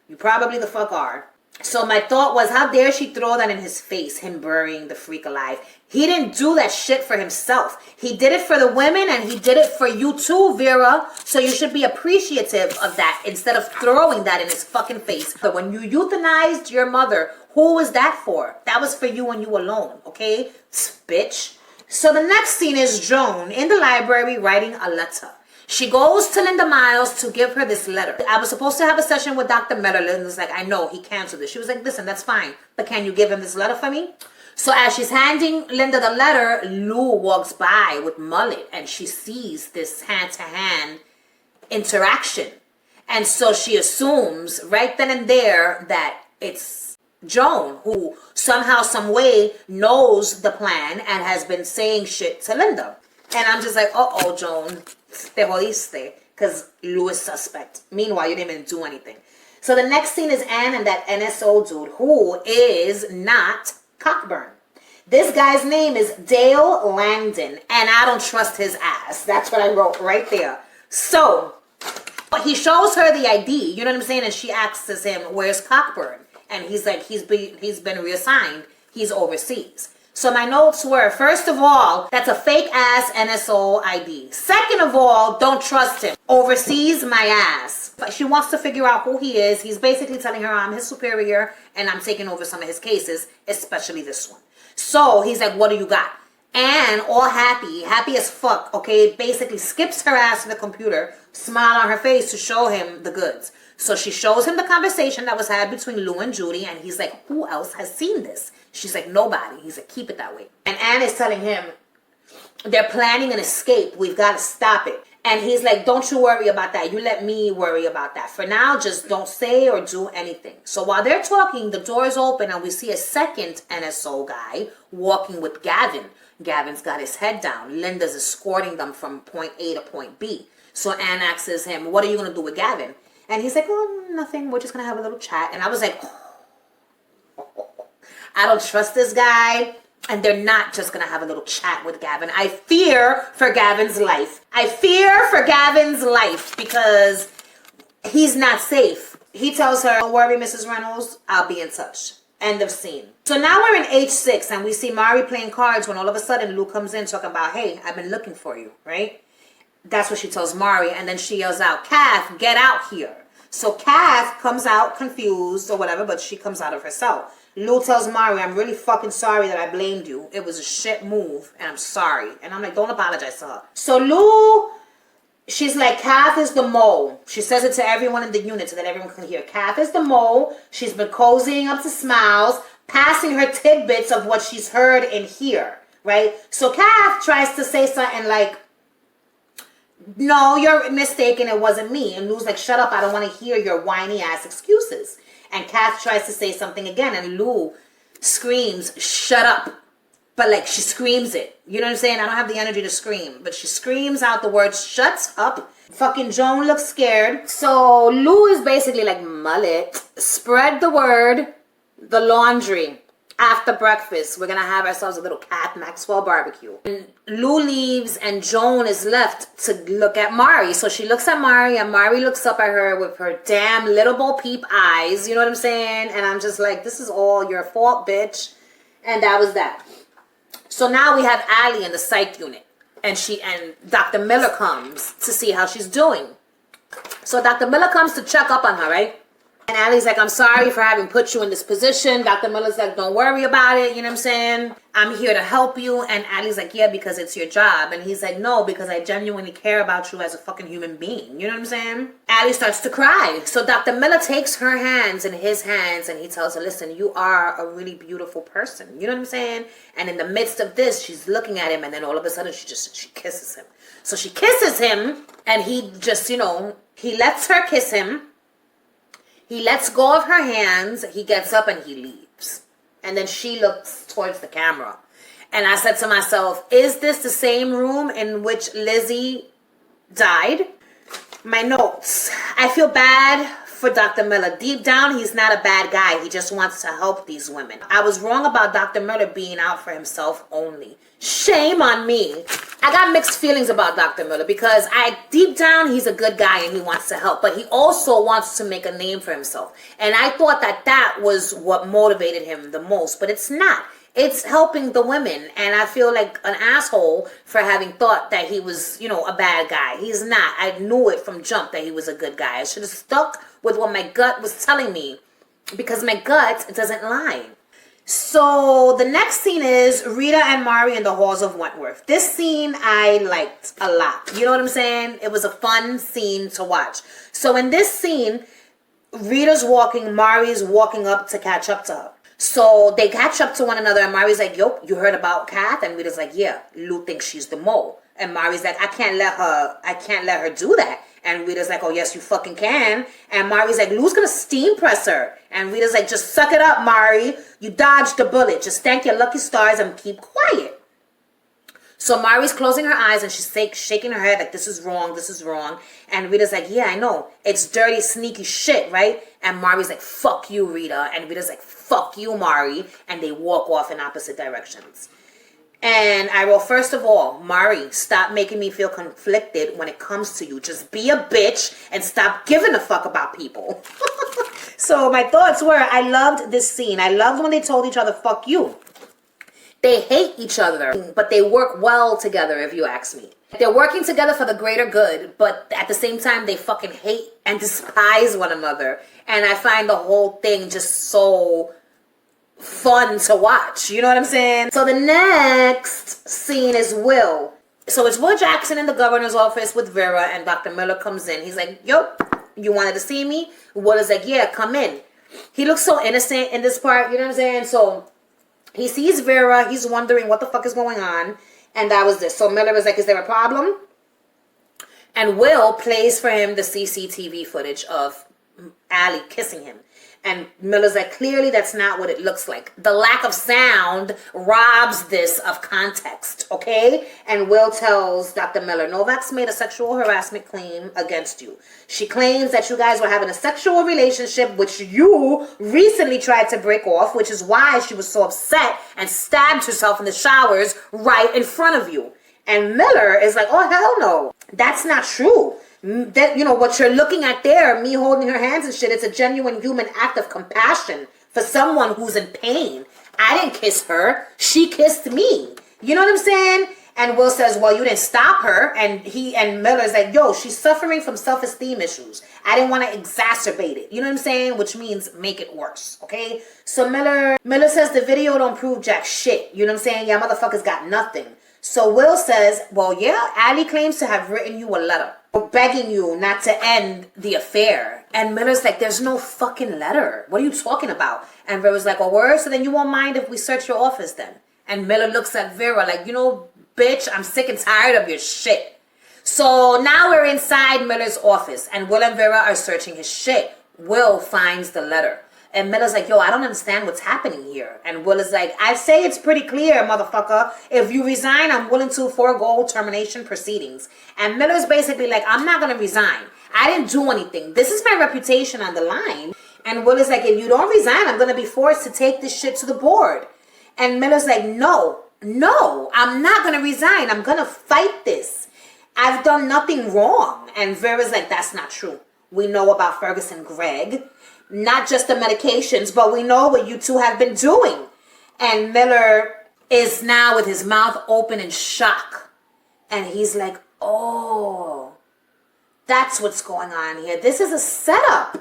you probably the fuck are. So my thought was, how dare she throw that in his face, him burying the freak alive. He didn't do that shit for himself. He did it for the women, and he did it for you too, Vera. So you should be appreciative of that instead of throwing that in his fucking face. But when you euthanized your mother, who was that for? That was for you and you alone, okay? Bitch. So the next scene is Joan in the library writing a letter. She goes to Linda Miles to give her this letter. I was supposed to have a session with Dr. Miller. Linda's like, I know, he canceled it. She was like, listen, that's fine, but can you give him this letter for me? So as she's handing Linda the letter, Lou walks by with Mullet, and she sees this hand-to-hand interaction. And so she assumes right then and there that it's Joan, who somehow, some way knows the plan and has been saying shit to Linda. And I'm just like, uh-oh, Joan, te jodiste, because Lou is suspect. Meanwhile, you didn't even do anything. So the next scene is Anne and that NSO dude, who is not Cockburn. This guy's name is Dale Langdon, and I don't trust his ass. That's what I wrote right there. So he shows her the ID, you know what I'm saying? And she asks him, where's Cockburn? And he's like, he's been reassigned. He's overseas. So my notes were, first of all, that's a fake ass NSO ID. Second of all, don't trust him. Overseas my ass. But she wants to figure out who he is. He's basically telling her I'm his superior and I'm taking over some of his cases, especially this one. So he's like, what do you got? And all happy as fuck, okay, basically skips her ass to the computer, smile on her face to show him the goods. So she shows him the conversation that was had between Lou and Judy, and he's like, who else has seen this? She's like, nobody. He's like, keep it that way. And Anne is telling him, they're planning an escape. We've got to stop it. And he's like, don't you worry about that. You let me worry about that. For now, just don't say or do anything. So while they're talking, the doors open and we see a second NSO guy walking with Gavin. Gavin's got his head down. Linda's escorting them from point A to point B. So Anne asks him, what are you going to do with Gavin? And he's like, oh, nothing. We're just going to have a little chat. And I was like, I don't trust this guy. And they're not just going to have a little chat with Gavin. I fear for Gavin's life. I fear for Gavin's life because he's not safe. He tells her, don't worry, Mrs. Reynolds. I'll be in touch. End of scene. So now we're in H6 and we see Mari playing cards when all of a sudden Lou comes in talking about, hey, I've been looking for you, right? That's what she tells Mari. And then she yells out, Kath, get out here. So Kath comes out confused or whatever, but she comes out of herself. Lou tells Mari, I'm really fucking sorry that I blamed you. It was a shit move, and I'm sorry. And I'm like, don't apologize to her. So Lou, she's like, Kath is the mole. She says it to everyone in the unit so that everyone can hear. Kath is the mole. She's been cozying up to Smiles, passing her tidbits of what she's heard and hear, right? So Kath tries to say something like, no, you're mistaken. It wasn't me. And Lou's like, shut up. I don't want to hear your whiny ass excuses. And Kath tries to say something again, and Lou screams, shut up. But like, she screams it. You know what I'm saying? I don't have the energy to scream. But she screams out the words, shut up. Fucking Joan looks scared. So Lou is basically like, Mullet, spread the word, the laundry. After breakfast, we're going to have ourselves a little Cat Maxwell barbecue. And Lou leaves and Joan is left to look at Mari. So she looks at Mari and Mari looks up at her with her damn little Bo Peep eyes. You know what I'm saying? And I'm just like, this is all your fault, bitch. And that was that. So now we have Allie in the psych unit. And Dr. Miller comes to see how she's doing. So Dr. Miller comes to check up on her, right? And Allie's like, I'm sorry for having put you in this position. Dr. Miller's like, don't worry about it. You know what I'm saying? I'm here to help you. And Allie's like, yeah, because it's your job. And he's like, no, because I genuinely care about you as a fucking human being. You know what I'm saying? Allie starts to cry. So Dr. Miller takes her hands in his hands and he tells her, listen, you are a really beautiful person. You know what I'm saying? And in the midst of this, she's looking at him and then all of a sudden she kisses him. So she kisses him and he just, he lets her kiss him. He lets go of her hands, he gets up and he leaves. And then she looks towards the camera. And I said to myself, is this the same room in which Lizzie died? My notes. I feel bad for Dr. Miller. Deep down, he's not a bad guy. He just wants to help these women. I was wrong about Dr. Miller being out for himself only. Shame on me. I got mixed feelings about Dr. Miller because deep down, he's a good guy and he wants to help, but he also wants to make a name for himself. And I thought that was what motivated him the most, but it's not. It's helping the women, and I feel like an asshole for having thought that he was, a bad guy. He's not. I knew it from jump that he was a good guy. I should have stuck with what my gut was telling me because my gut doesn't lie. So the next scene is Rita and Marie in the halls of Wentworth. This scene I liked a lot. You know what I'm saying? It was a fun scene to watch. So in this scene, Rita's walking, Marie's walking up to catch up to her. So they catch up to one another and Marie's like, yo, you heard about Kath? And Rita's like, yeah, Lou thinks she's the mole. And Marie's like, I can't let her do that. And Rita's like, oh, yes, you fucking can. And Marie's like, Lou's gonna steam press her. And Rita's like, just suck it up, Marie. You dodged the bullet. Just thank your lucky stars and keep quiet. So Marie's closing her eyes and she's shaking her head like, this is wrong, this is wrong. And Rita's like, yeah, I know. It's dirty, sneaky shit, right? And Marie's like, fuck you, Rita. And Rita's like, fuck you, Marie. And they walk off in opposite directions. And I wrote, first of all, Marie, stop making me feel conflicted when it comes to you. Just be a bitch and stop giving a fuck about people. So my thoughts were, I loved this scene. I loved when they told each other, fuck you. They hate each other, but they work well together, if you ask me. They're working together for the greater good, but at the same time, they fucking hate and despise one another. And I find the whole thing just so fun to watch. You know what I'm saying? So the next scene is Will. So it's Will Jackson in the governor's office with Vera, and Dr. Miller comes in. He's like, yo, you wanted to see me? Will is like, yeah, come in. He looks so innocent in this part, you know what I'm saying? So he sees Vera. He's wondering what the fuck is going on. And that was this. So Miller was like, is there a problem? And Will plays for him the CCTV footage of Allie kissing him. And Miller's like, clearly that's not what it looks like. The lack of sound robs this of context, okay? And Will tells Dr. Miller, Novak's made a sexual harassment claim against you. She claims that you guys were having a sexual relationship, which you recently tried to break off, which is why she was so upset and stabbed herself in the showers right in front of you. And Miller is like, oh, hell no. That's not true. That, what you're looking at there, me holding her hands and shit, it's a genuine human act of compassion for someone who's in pain. I didn't kiss her. She kissed me. You know what I'm saying? And Will says, well, you didn't stop her. And Miller's like, yo, she's suffering from self-esteem issues. I didn't want to exacerbate it. You know what I'm saying? Which means make it worse. Okay? So Miller says the video don't prove jack shit. You know what I'm saying? Yeah, motherfuckers got nothing. So Will says, well, yeah, Allie claims to have written you a letter begging you not to end the affair. And Miller's like, there's no fucking letter. What are you talking about? And Vera's like, oh, word? So then you won't mind if we search your office then? And Miller looks at Vera like, bitch, I'm sick and tired of your shit. So now we're inside Miller's office and Will and Vera are searching his shit. Will finds the letter. And Miller's like, yo, I don't understand what's happening here. And Will is like, I say it's pretty clear, motherfucker. If you resign, I'm willing to forego termination proceedings. And Miller's basically like, I'm not going to resign. I didn't do anything. This is my reputation on the line. And Will is like, if you don't resign, I'm going to be forced to take this shit to the board. And Miller's like, no, I'm not going to resign. I'm going to fight this. I've done nothing wrong. And Vera's like, that's not true. We know about Ferguson Gregg. Not just the medications, but we know what you two have been doing. And Miller is now with his mouth open in shock. And he's like, oh, that's what's going on here. This is a setup.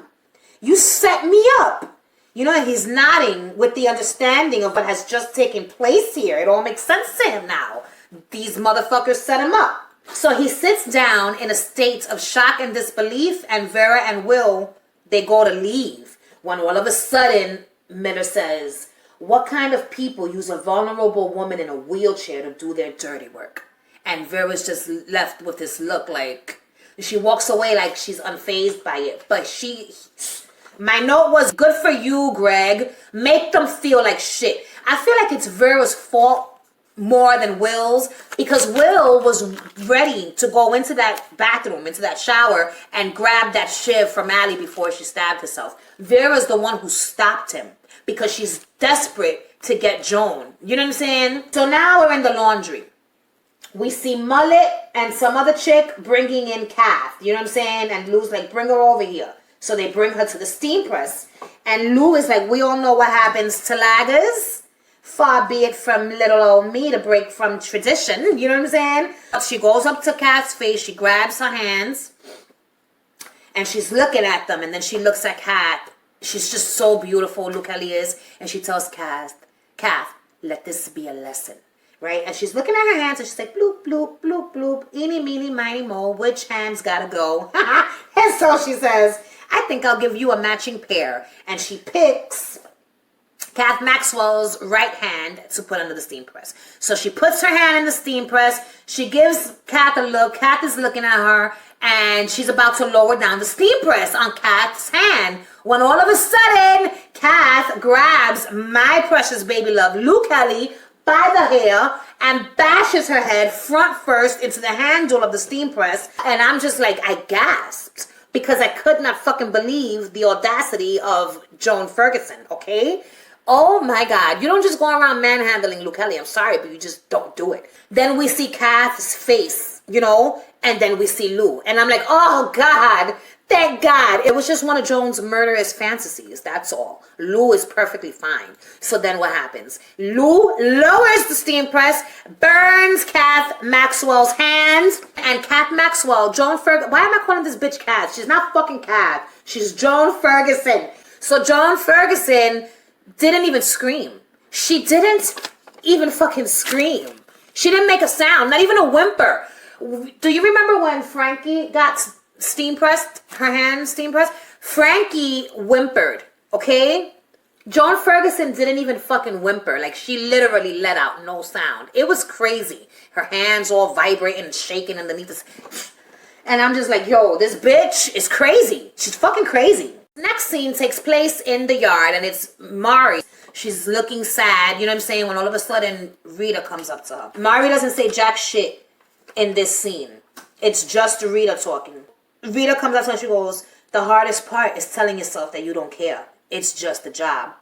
You set me up. He's nodding with the understanding of what has just taken place here. It all makes sense to him now. These motherfuckers set him up. So he sits down in a state of shock and disbelief, and Vera and Will, they go to leave when all of a sudden Miller says, what kind of people use a vulnerable woman in a wheelchair to do their dirty work? And Vera's just left with this look like, she walks away like she's unfazed by it. But my note was, good for you, Greg. Make them feel like shit. I feel like it's Vera's fault more than Will's, because Will was ready to go into that bathroom, into that shower, and grab that shiv from Allie before she stabbed herself. Vera's the one who stopped him because she's desperate to get Joan. You know what I'm saying? So now we're in the laundry. We see Mullet and some other chick bringing in Kath. You know what I'm saying? And Lou's like, bring her over here. So they bring her to the steam press. And Lou is like, we all know what happens to laggers. Far be it from little old me to break from tradition. You know what I'm saying? She goes up to Kath's face. She grabs her hands. And she's looking at them. And then she looks at Kath. She's just so beautiful, Lou Kelly is. And she tells Kath, let this be a lesson. Right? And she's looking at her hands. And she's like, bloop, bloop, bloop, bloop. Eeny, meeny, miny, mo. Which hand's gotta go? And so she says, I think I'll give you a matching pair. And she picks Kath Maxwell's right hand to put under the steam press. So she puts her hand in the steam press. She gives Kath a look. Kath is looking at her. And she's about to lower down the steam press on Kath's hand. When all of a sudden, Kath grabs my precious baby love, Lou Kelly, by the hair and bashes her head front first into the handle of the steam press. And I'm just like, I gasped. Because I could not fucking believe the audacity of Joan Ferguson, okay? Oh my God. You don't just go around manhandling Lou Kelly. I'm sorry, but you just don't do it. Then we see Kath's face, you know? And then we see Lou. And I'm like, oh God, thank God. It was just one of Joan's murderous fantasies. That's all. Lou is perfectly fine. So then what happens? Lou lowers the steam press, burns Kath Maxwell's hands. And Kath Maxwell, Joan Ferguson. Why am I calling this bitch Kath? She's not fucking Kath. She's Joan Ferguson. So Joan Ferguson didn't even scream. She didn't even fucking scream. She didn't make a sound, not even a whimper. Do you remember when Frankie got steam pressed, her hand steam pressed? Frankie whimpered, okay? Joan Ferguson didn't even fucking whimper. Like, she literally let out no sound. It was crazy. Her hands all vibrating and shaking underneath this. And I'm just like, yo, this bitch is crazy. She's fucking crazy. Next scene takes place in the yard, and it's Mari. She's looking sad, you know what I'm saying, when all of a sudden Rita comes up to her. Mari doesn't say jack shit in this scene. It's just Rita talking. Rita comes up to her and she goes, the hardest part is telling yourself that you don't care. It's just a job.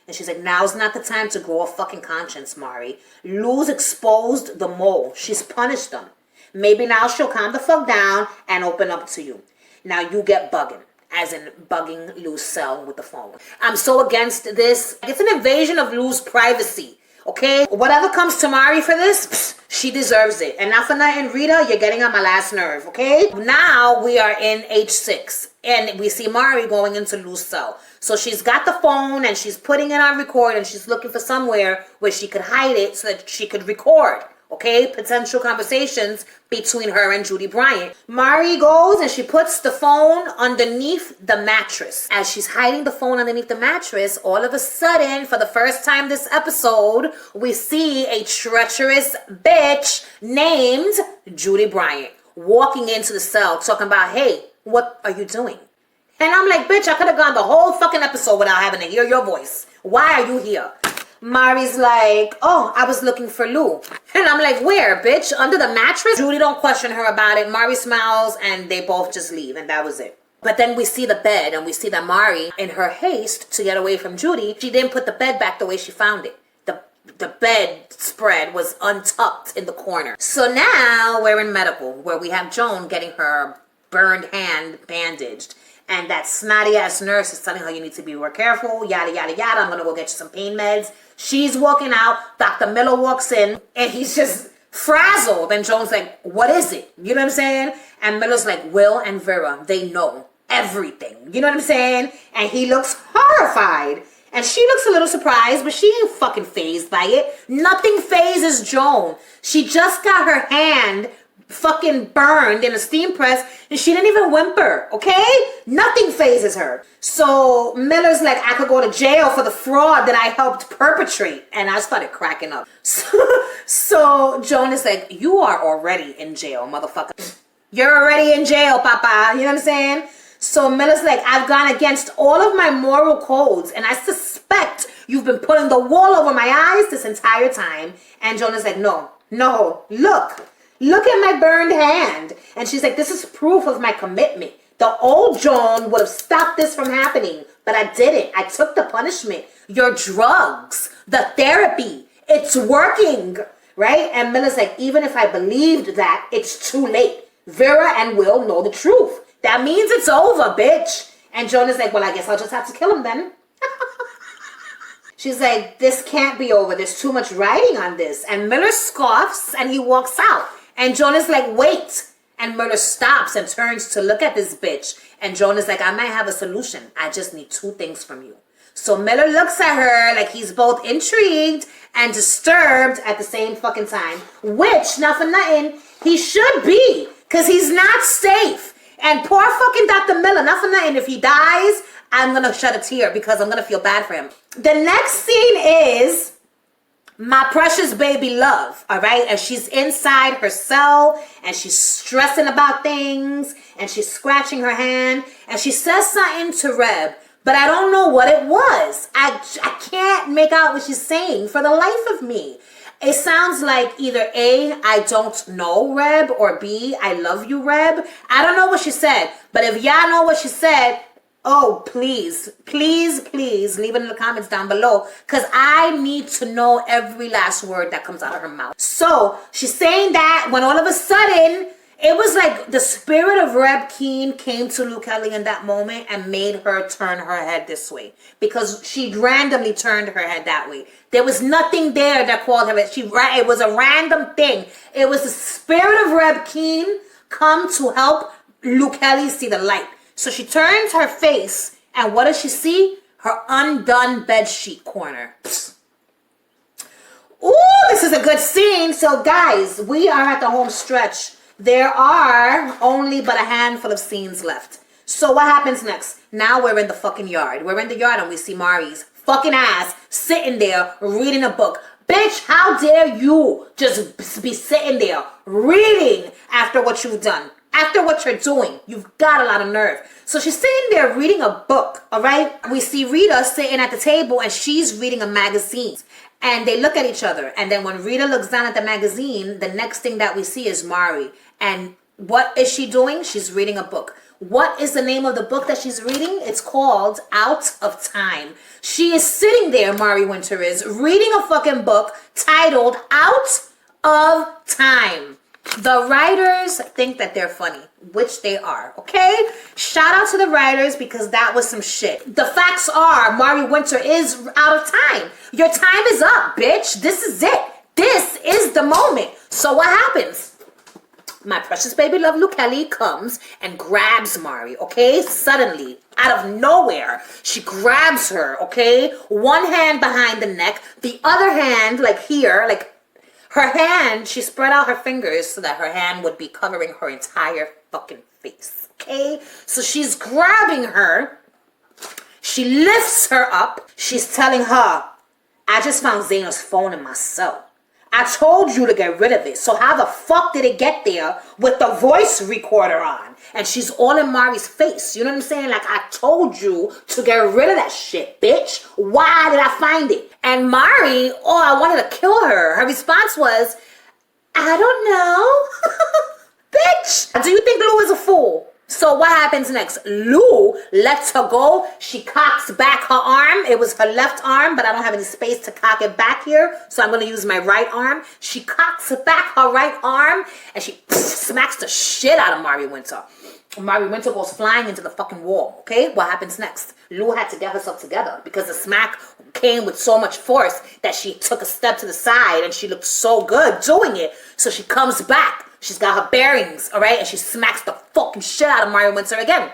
And she's like, now's not the time to grow a fucking conscience, Mari. Lou's exposed the mole. She's punished them. Maybe now she'll calm the fuck down and open up to you. Now you get bugging. As in bugging Lou's cell with the phone. I'm so against this. It's an invasion of Lou's privacy. Okay? Whatever comes to Mari for this, she deserves it. And not for nothing, Rita, you're getting on my last nerve. Okay? Now we are in H6. And we see Mari going into Lou's cell. So she's got the phone and she's putting it on record and she's looking for somewhere where she could hide it so that she could record. Okay, potential conversations between her and Judy Bryant. Mari goes and she puts the phone underneath the mattress. As she's hiding the phone underneath the mattress, all of a sudden, for the first time this episode, we see a treacherous bitch named Judy Bryant walking into the cell talking about, hey, what are you doing? And I'm like, bitch, I could have gone the whole fucking episode without having to hear your voice. Why are you here? Mari's like, oh, I was looking for Lou. And I'm like, where, bitch? Under the mattress? Judy don't question her about it. Mari smiles and they both just leave and that was it. But then we see the bed and we see that Mari, in her haste to get away from Judy, she didn't put the bed back the way she found it. The bed spread was untucked in the corner. So now we're in medical where we have Joan getting her burned hand bandaged. And that snotty ass nurse is telling her you need to be more careful, yada, yada, yada. I'm going to go get you some pain meds. She's walking out. Dr. Miller walks in and he's just frazzled. And Joan's like, what is it? You know what I'm saying? And Miller's like, Will and Vera, they know everything. You know what I'm saying? And he looks horrified. And she looks a little surprised, but she ain't fucking fazed by it. Nothing fazes Joan. She just got her hand fucking burned in a steam press and she didn't even whimper, okay? Nothing phases her. So Miller's like, I could go to jail for the fraud that I helped perpetrate. And I started cracking up. So Joan is like, you are already in jail, motherfucker. You're already in jail, papa. You know what I'm saying? So Miller's like, I've gone against all of my moral codes and I suspect You've been pulling the wool over my eyes this entire time. And Joan is like, no, look at my burned hand. And she's like, this is proof of my commitment. The old Joan would have stopped this from happening, but I didn't. I took the punishment. Your drugs, the therapy, it's working, right? And Miller's like, even if I believed that, it's too late. Vera and Will know the truth. That means it's over, bitch. And Joan is like, well, I guess I'll just have to kill him then. She's like, this can't be over. There's too much writing on this. And Miller scoffs and he walks out. And Joan is like, wait. And Miller stops and turns to look at this bitch. And Joan is like, I might have a solution. I just need 2 things from you. So Miller looks at her like he's both intrigued and disturbed at the same fucking time. Which, not for nothing, he should be. Because he's not safe. And poor fucking Dr. Miller, not for nothing, if he dies, I'm going to shed a tear because I'm going to feel bad for him. The next scene is my precious baby love, all right? And she's inside her cell and she's stressing about things and she's scratching her hand and she says something to Reb, but I don't know what it was. I can't make out what she's saying for the life of me. It sounds like either A, I don't know, Reb, or B, I love you, Reb. I don't know what she said, but if y'all know what she said, oh, please leave it in the comments down below, because I need to know every last word that comes out of her mouth. So she's saying that when all of a sudden, it was like the spirit of Reb Keen came to Luke Kelly in that moment and made her turn her head this way. Because she randomly turned her head that way. There was nothing there that called her. It was a random thing. It was the spirit of Reb Keen come to help Luke Kelly see the light. So she turns her face, and what does she see? Her undone bedsheet corner. Ooh, this is a good scene. So guys, we are at the home stretch. There are only but a handful of scenes left. So what happens next? Now we're in the fucking yard. We're in the yard and we see Mari's fucking ass sitting there reading a book. Bitch, how dare you just be sitting there reading after what you've done? After what you're doing, you've got a lot of nerve. So she's sitting there reading a book, all right? We see Rita sitting at the table and she's reading a magazine. And they look at each other. And then when Rita looks down at the magazine, the next thing that we see is Mari. And what is she doing? She's reading a book. What is the name of the book that she's reading? It's called Out of Time. She is sitting there, Mari Winter is, reading a fucking book titled Out of Time. The writers think that they're funny, which they are, okay? Shout out to the writers because that was some shit. The facts are Mari Winter is out of time. Your time is up, bitch. This is it. This is the moment. So what happens? My precious baby love Luke Kelly comes and grabs Mari, okay? Suddenly, out of nowhere, she grabs her, okay? One hand behind the neck, the other hand, like here, like her hand, she spread out her fingers so that her hand would be covering her entire fucking face, okay? So she's grabbing her. She lifts her up. She's telling her, I just found Zaina's phone in my cell. I told you to get rid of it. So how the fuck did it get there with the voice recorder on? And she's all in Mari's face. You know what I'm saying? Like, I told you to get rid of that shit, bitch. Why did I find it? And Mari, oh, I wanted to kill her. Her response was, I don't know. Bitch. Do you think Lou is a fool? So what happens next? Lou lets her go. She cocks back her arm. It was her left arm, but I don't have any space to cock it back here. So I'm going to use my right arm. She cocks back her right arm and she smacks the shit out of Mari Winter. Mari Winter goes flying into the fucking wall. Okay, what happens next? Lou had to get herself together because the smack came with so much force that she took a step to the side and she looked so good doing it. So she comes back. She's got her bearings, all right? And she smacks the fucking shit out of Mari Winter again.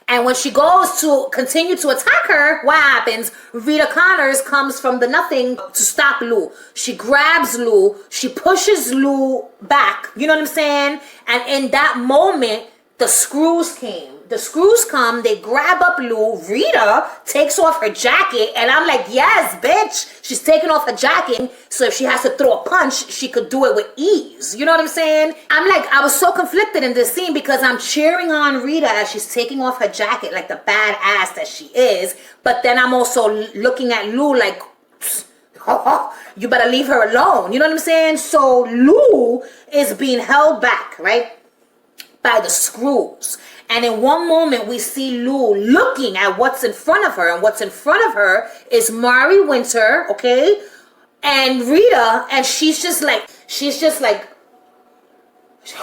And when she goes to continue to attack her, what happens? Rita Connors comes from the nothing to stop Lou. She grabs Lou. She pushes Lou back. You know what I'm saying? And in that moment, the screws came. The screws come, they grab up Lou. Rita takes off her jacket, and I'm like, yes, bitch. She's taking off her jacket, so if she has to throw a punch, she could do it with ease. You know what I'm saying? I'm like, I was so conflicted in this scene because I'm cheering on Rita as she's taking off her jacket like the badass that she is, but then I'm also looking at Lou like, you better leave her alone. You know what I'm saying? So Lou is being held back, right, by the screws. And in one moment, we see Lou looking at what's in front of her. And what's in front of her is Mari Winter, okay? And Rita, and she's just like,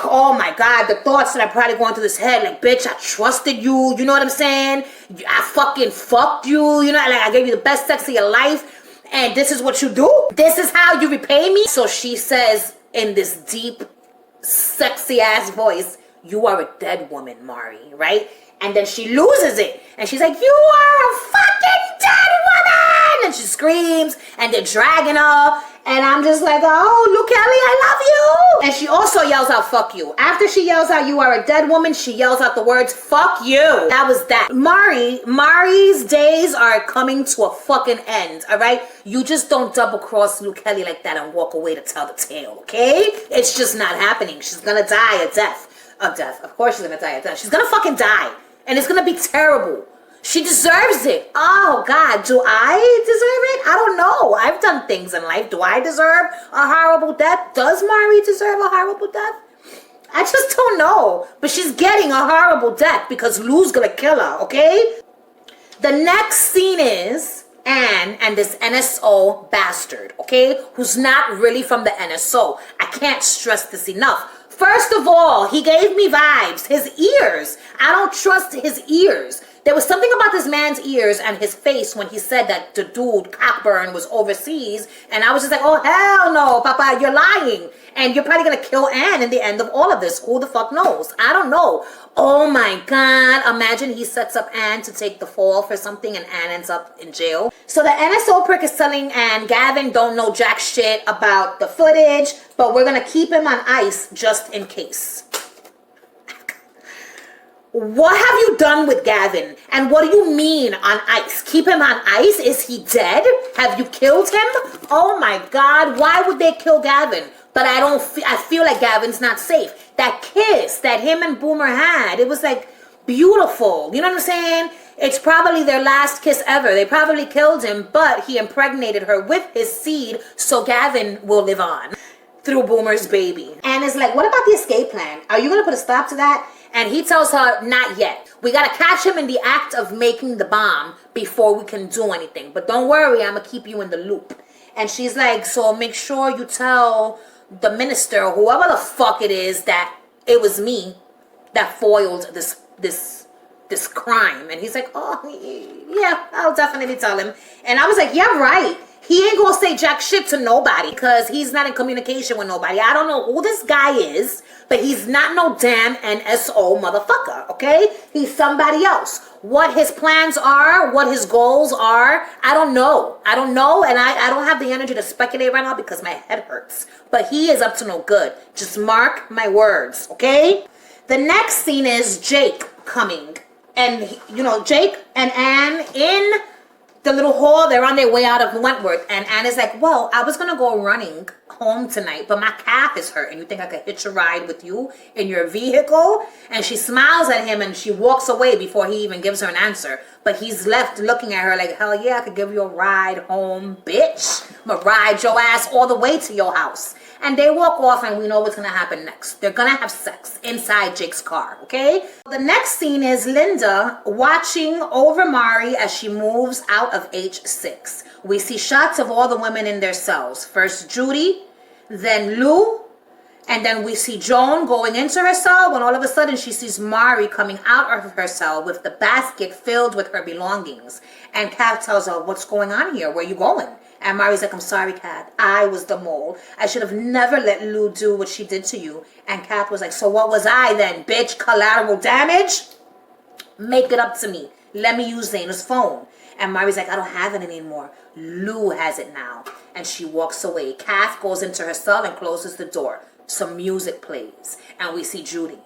oh my God, the thoughts that are probably going through this head, like, bitch, I trusted you. You know what I'm saying? I fucking fucked you. You know, like, I gave you the best sex of your life. And this is what you do? This is how you repay me? So she says in this deep, sexy ass voice, you are a dead woman, Mari, right? And then she loses it. And she's like, you are a fucking dead woman! And she screams, and they're dragging her. And I'm just like, oh, Luke Kelly, I love you! And she also yells out, fuck you. After she yells out, you are a dead woman, she yells out the words, fuck you. That was that. Mari's days are coming to a fucking end, all right? You just don't double cross Luke Kelly like that and walk away to tell the tale, okay? It's just not happening. She's gonna die a death. Of course she's gonna die a death. She's gonna fucking die. And it's gonna be terrible. She deserves it. Oh God, do I deserve it? I don't know. I've done things in life. Do I deserve a horrible death? Does Mari deserve a horrible death? I just don't know. But she's getting a horrible death because Lou's gonna kill her, okay? The next scene is Anne and this NSO bastard, okay? Who's not really from the NSO. I can't stress this enough. First of all, he gave me vibes. His ears. I don't trust his ears. There was something about this man's ears and his face when he said that the dude, Cockburn, was overseas. And I was just like, oh, hell no, Papa, you're lying. And you're probably going to kill Anne in the end of all of this. Who the fuck knows? I don't know. Oh my God. Imagine he sets up Anne to take the fall for something and Anne ends up in jail. So the NSO prick is telling Anne, Gavin don't know jack shit about the footage, but we're going to keep him on ice just in case. What have you done with Gavin? And what do you mean on ice? Keep him on ice? Is he dead? Have you killed him? Oh my God. Why would they kill Gavin? But I feel like Gavin's not safe. That kiss that him and Boomer had, it was like beautiful. You know what I'm saying? It's probably their last kiss ever. They probably killed him, but he impregnated her with his seed so Gavin will live on through Boomer's baby. And it's like, what about the escape plan? Are you going to put a stop to that? And he tells her, not yet. We got to catch him in the act of making the bomb before we can do anything. But don't worry, I'm going to keep you in the loop. And she's like, so make sure you tell the minister, or whoever the fuck it is, that it was me that foiled this crime. And he's like, oh, yeah, I'll definitely tell him. And I was like, yeah, right. He ain't gonna say jack shit to nobody because he's not in communication with nobody. I don't know who this guy is, but he's not no damn NSO motherfucker, okay? He's somebody else. What his plans are, what his goals are, I don't know. I don't know, and I don't have the energy to speculate right now because my head hurts. But he is up to no good. Just mark my words, okay? The next scene is Jake coming. And, you know, Jake and Anne in the little hall, they're on their way out of Wentworth. And Anne is like, well, I was going to go running home tonight, but my calf is hurt. And you think I could hitch a ride with you in your vehicle? And she smiles at him and she walks away before he even gives her an answer. But he's left looking at her like, hell yeah, I could give you a ride home, bitch. I'm going to ride your ass all the way to your house. And they walk off and we know what's going to happen next. They're going to have sex inside Jake's car, okay? The next scene is Linda watching over Mari as she moves out of H6. We see shots of all the women in their cells. First Judy, then Lou, and then we see Joan going into her cell when all of a sudden she sees Mari coming out of her cell with the basket filled with her belongings. And Kath tells her, what's going on here? Where are you going? And Mari's like, I'm sorry, Kath. I was the mole. I should have never let Lou do what she did to you. And Kath was like, so what was I then, bitch? Collateral damage? Make it up to me. Let me use Zaina's phone. And Mari's like, I don't have it anymore. Lou has it now. And she walks away. Kath goes into her cell and closes the door. Some music plays. And we see Judy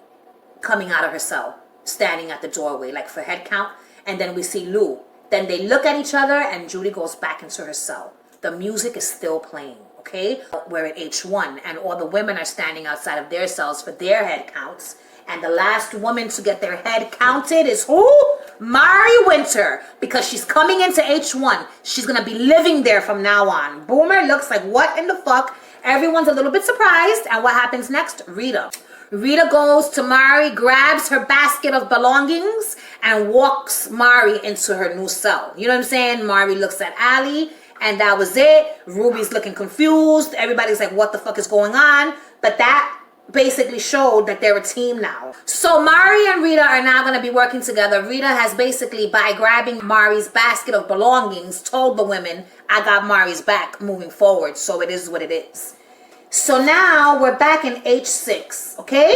coming out of her cell. standing at the doorway, like for head count. And then we see Lou. Then they look at each other and Judy goes back into her cell. The music is still playing, okay? We're at H1 and all the women are standing outside of their cells for their head counts. And the last woman to get their head counted is who? Mari Winter, because she's coming into H1. She's going to be living there from now on. Boomer looks like, what in the fuck? Everyone's a little bit surprised. And what happens next? Rita. Rita goes to Mari, grabs her basket of belongings, and walks Mari into her new cell. You know what I'm saying? Mari looks at Allie, and that was it. Ruby's looking confused. Everybody's like, what the fuck is going on? But that basically showed that they're a team now. So Mari and Rita are now going to be working together. Rita has basically, by grabbing Mari's basket of belongings, told the women, I got Mari's back moving forward. So it is what it is. So now we're back in H6, okay?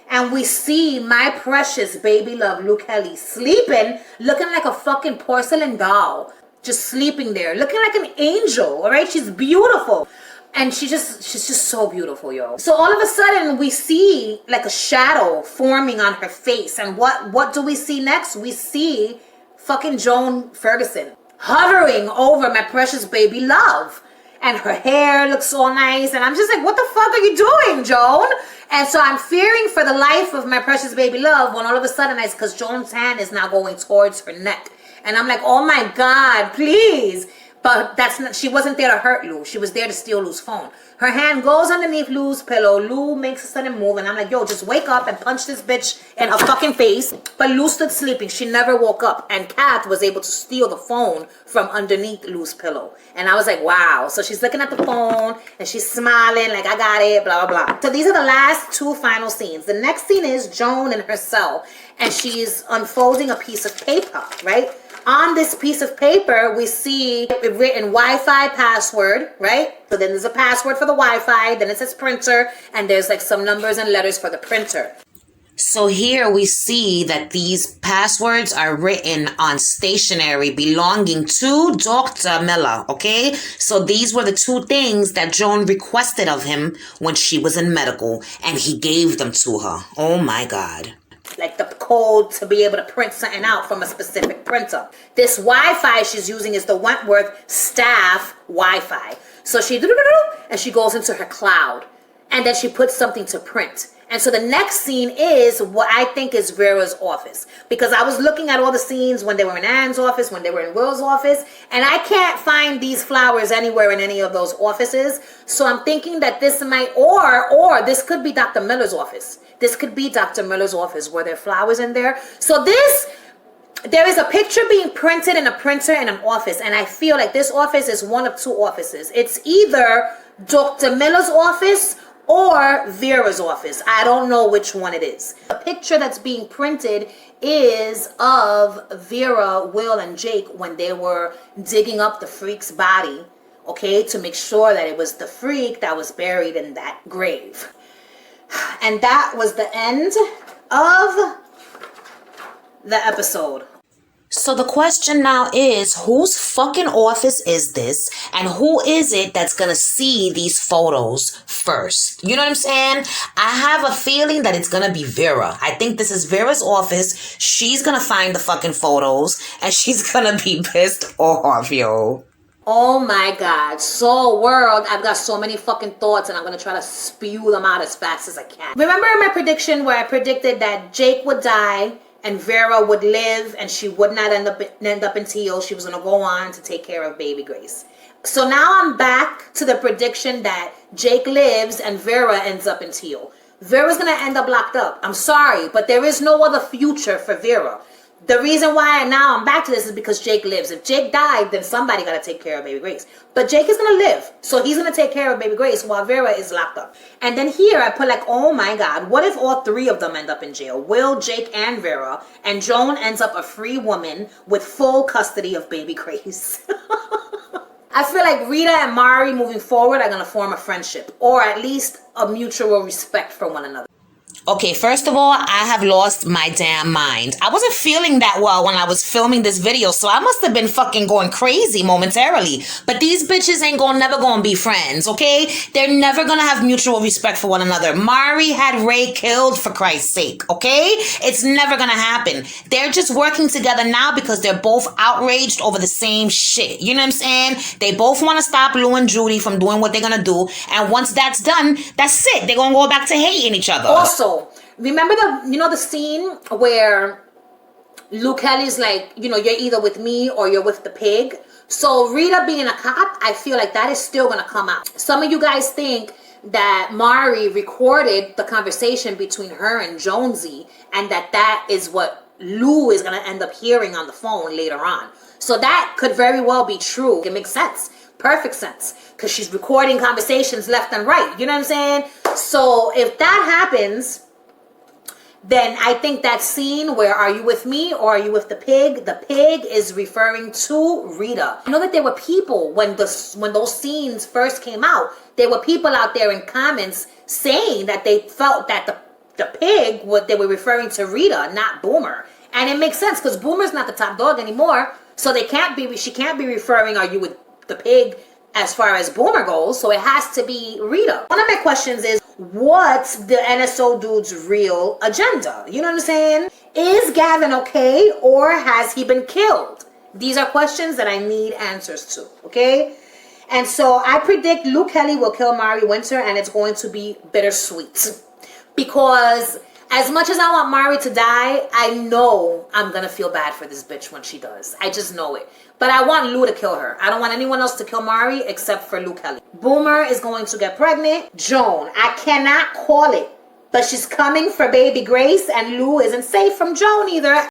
And we see my precious baby love, Luke Kelly, sleeping, looking like a fucking porcelain doll. Just sleeping there, looking like an angel, all right? She's beautiful. And she's just so beautiful, yo. So all of a sudden, we see like a shadow forming on her face. And what do we see next? We see fucking Joan Ferguson hovering over my precious baby love. And her hair looks so nice. And I'm just like, what the fuck are you doing, Joan? And so I'm fearing for the life of my precious baby love when all of a sudden, because Joan's hand is now going towards her neck. And I'm like, oh my God, please. But that's not, she wasn't there to hurt Lou. She was there to steal Lou's phone. Her hand goes underneath Lou's pillow. Lou makes a sudden move. And I'm like, yo, just wake up and punch this bitch in her fucking face. But Lou stood sleeping. She never woke up. And Kath was able to steal the phone from underneath Lou's pillow. And I was like, wow. So she's looking at the phone and she's smiling like, I got it, blah, blah, blah. So these are the last two final scenes. The next scene is Joan in her cell. And she's unfolding a piece of paper, right? On this piece of paper, we see it written Wi-Fi password, right? So then there's a password for the Wi-Fi, then it says printer, and there's like some numbers and letters for the printer. So here we see that these passwords are written on stationery belonging to Dr. Miller, okay? So these were the two things that Joan requested of him when she was in medical, and he gave them to her. Oh my God. Like the code to be able to print something out from a specific printer. This Wi-Fi she's using is the Wentworth staff Wi-Fi. So she and she goes into her cloud and then she puts something to print. And so the next scene is what I think is Vera's office, because I was looking at all the scenes when they were in Anne's office, when they were in Will's office, and I can't find these flowers anywhere in any of those offices. So I'm thinking that this might, or this could be Dr. Miller's office. This could be Dr. Miller's office. Were there flowers in there? So there is a picture being printed in a printer in an office. And I feel like this office is one of two offices. It's either Dr. Miller's office or Vera's office. I don't know which one it is. The picture that's being printed is of Vera, Will, and Jake when they were digging up the freak's body, okay, to make sure that it was the freak that was buried in that grave. And that was the end of the episode. So the question now is, whose fucking office is this? And who is it that's going to see these photos first? You know what I'm saying? I have a feeling that it's going to be Vera. I think this is Vera's office. She's going to find the fucking photos and she's going to be pissed off, yo. Oh my God. So world, I've got so many fucking thoughts and I'm going to try to spew them out as fast as I can. Remember my prediction where I predicted that Jake would die and Vera would live and she would not end up in Teal. She was going to go on to take care of baby Grace. So now I'm back to the prediction that Jake lives and Vera ends up in Teal. Vera's going to end up locked up. I'm sorry, but there is no other future for Vera. The reason why now I'm back to this is because Jake lives. If Jake died, then somebody got to take care of baby Grace. But Jake is going to live. So he's going to take care of baby Grace while Vera is locked up. And then here I put like, oh my God, what if all three of them end up in jail? Will, Jake, and Vera. And Joan ends up a free woman with full custody of baby Grace. I feel like Rita and Mari moving forward are going to form a friendship. Or at least a mutual respect for one another. Okay, first of all, I have lost my damn mind. I wasn't feeling that well when I was filming this video, so I must have been fucking going crazy momentarily. But these bitches ain't never gonna be friends, okay? They're never gonna have mutual respect for one another. Mari had Ray killed, for Christ's sake, okay? It's never gonna happen. They're just working together now because they're both outraged over the same shit. You know what I'm saying? They both want to stop Lou and Judy from doing what they're gonna do, and once that's done, that's it. They're gonna go back to hating each other. Also, remember the scene where Lou Kelly's like, you're either with me or you're with the pig. So Rita being a cop, I feel like that is still gonna come out. Some of you guys think that Mari recorded the conversation between her and Jonesy, and that is what Lou is gonna end up hearing on the phone later on. So that could very well be true. It makes sense. Perfect sense. Because she's recording conversations left and right. You know what I'm saying? So if that happens, then I think that scene where are you with me or are you with the pig is referring to Rita. I know that there were people when those scenes first came out, there were people out there in comments saying that they felt that the pig, what they were referring to Rita, not Boomer. And it makes sense because Boomer's not the top dog anymore. So she can't be referring are you with the pig as far as Boomer goes. So it has to be Rita. One of my questions is, what's the NSO dude's real agenda? You know what I'm saying? Is Gavin okay or has he been killed? These are questions that I need answers to, okay? And so I predict Lou Kelly will kill Mari Winter, and it's going to be bittersweet. Because as much as I want Mari to die, I know I'm going to feel bad for this bitch when she does. I just know it. But I want Lou to kill her. I don't want anyone else to kill Mari except for Lou Kelly. Boomer is going to get pregnant. Joan, I cannot call it, but she's coming for baby Grace, and Lou isn't safe from Joan either.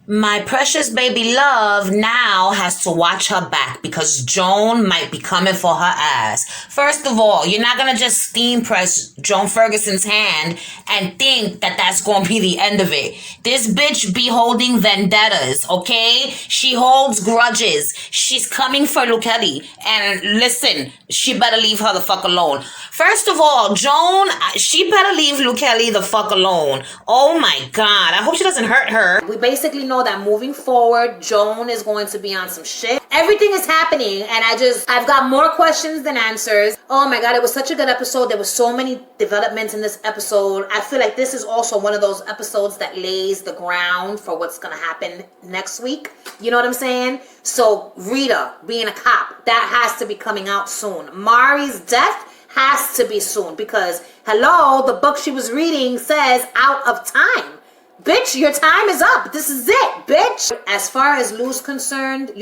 My precious baby love now has to watch her back because Joan might be coming for her ass. First of all, you're not going to just steam press Joan Ferguson's hand and think that that's going to be the end of it. This bitch be holding vendettas, okay? She holds grudges. She's coming for Lou Kelly. And listen, she better leave her the fuck alone. First of all, Joan, she better leave Lou Kelly the fuck alone. Oh my God. I hope she doesn't hurt her. We basically know that moving forward, Joan is going to be on some shit. Everything is happening, and I've got more questions than answers. Oh my God, it was such a good episode. There was so many developments in this episode. I feel like this is also one of those episodes that lays the ground for what's going to happen next week. You know what I'm saying? So Rita being a cop, that has to be coming out soon. Mari's death has to be soon because, hello, the book she was reading says out of time. Bitch, your time is up. This is it, bitch. As far as Lou's concerned,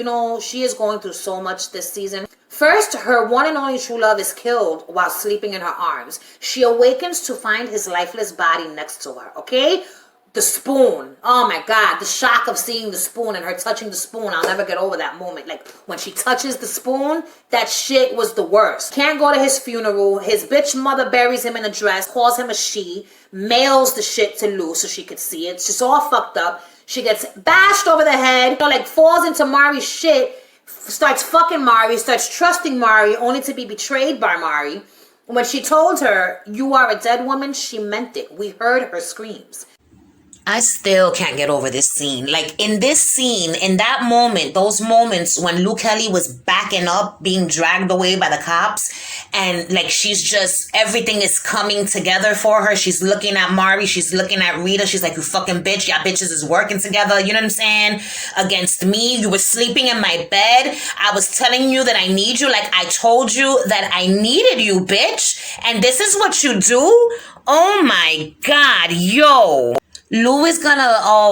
she is going through so much this season. First, her one and only true love is killed while sleeping in her arms. She awakens to find his lifeless body next to her, okay? The spoon. Oh my God, the shock of seeing the spoon and her touching the spoon. I'll never get over that moment. Like, when she touches the spoon, that shit was the worst. Can't go to his funeral. His bitch mother buries him in a dress, calls him a she, mails the shit to Lou so she could see it. It's just all fucked up. She gets bashed over the head, falls into Mari's shit, starts fucking Mari, starts trusting Mari, only to be betrayed by Mari. When she told her, "You are a dead woman," she meant it. We heard her screams. I still can't get over this scene. Like, in this scene, in that moment, those moments when Lou Kelly was backing up, being dragged away by the cops, and she's just, everything is coming together for her. She's looking at Mari, she's looking at Rita, she's like, you fucking bitch, y'all bitches is working together, you know what I'm saying? Against me, you were sleeping in my bed, I was telling you that I need you, like I told you that I needed you, bitch, and this is what you do? Oh my God, yo. Lou is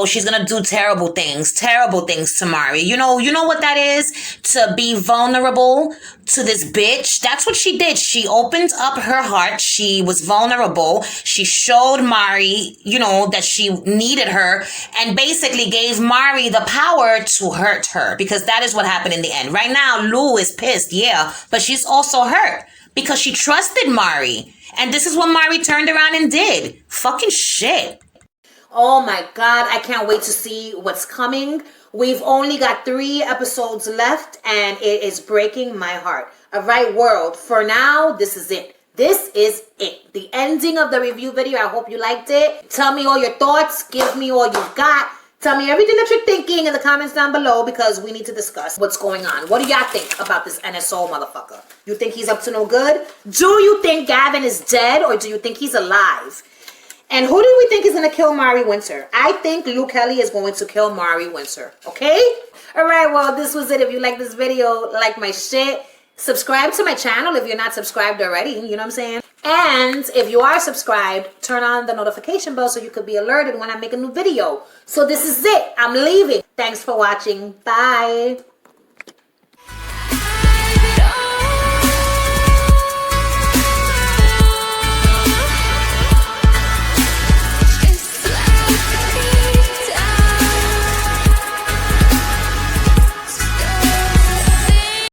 she's gonna do terrible things to Mari. You know what that is? To be vulnerable to this bitch. That's what she did. She opened up her heart. She was vulnerable. She showed Mari, that she needed her and basically gave Mari the power to hurt her because that is what happened in the end. Right now, Lou is pissed, yeah, but she's also hurt because she trusted Mari. And this is what Mari turned around and did. Fucking shit. Oh my God, I can't wait to see what's coming. We've only got 3 episodes left and it is breaking my heart. All right, world, for now, this is it. This is it. The ending of the review video. I hope you liked it. Tell me all your thoughts. Give me all you've got. Tell me everything that you're thinking in the comments down below because we need to discuss what's going on. What do y'all think about this NSO motherfucker? You think he's up to no good? Do you think Gavin is dead or do you think he's alive? And who do we think is going to kill Marie Windsor? I think Luke Kelly is going to kill Marie Windsor. Okay? Alright, well, this was it. If you like this video, like my shit. Subscribe to my channel if you're not subscribed already. You know what I'm saying? And if you are subscribed, turn on the notification bell so you could be alerted when I make a new video. So this is it. I'm leaving. Thanks for watching. Bye.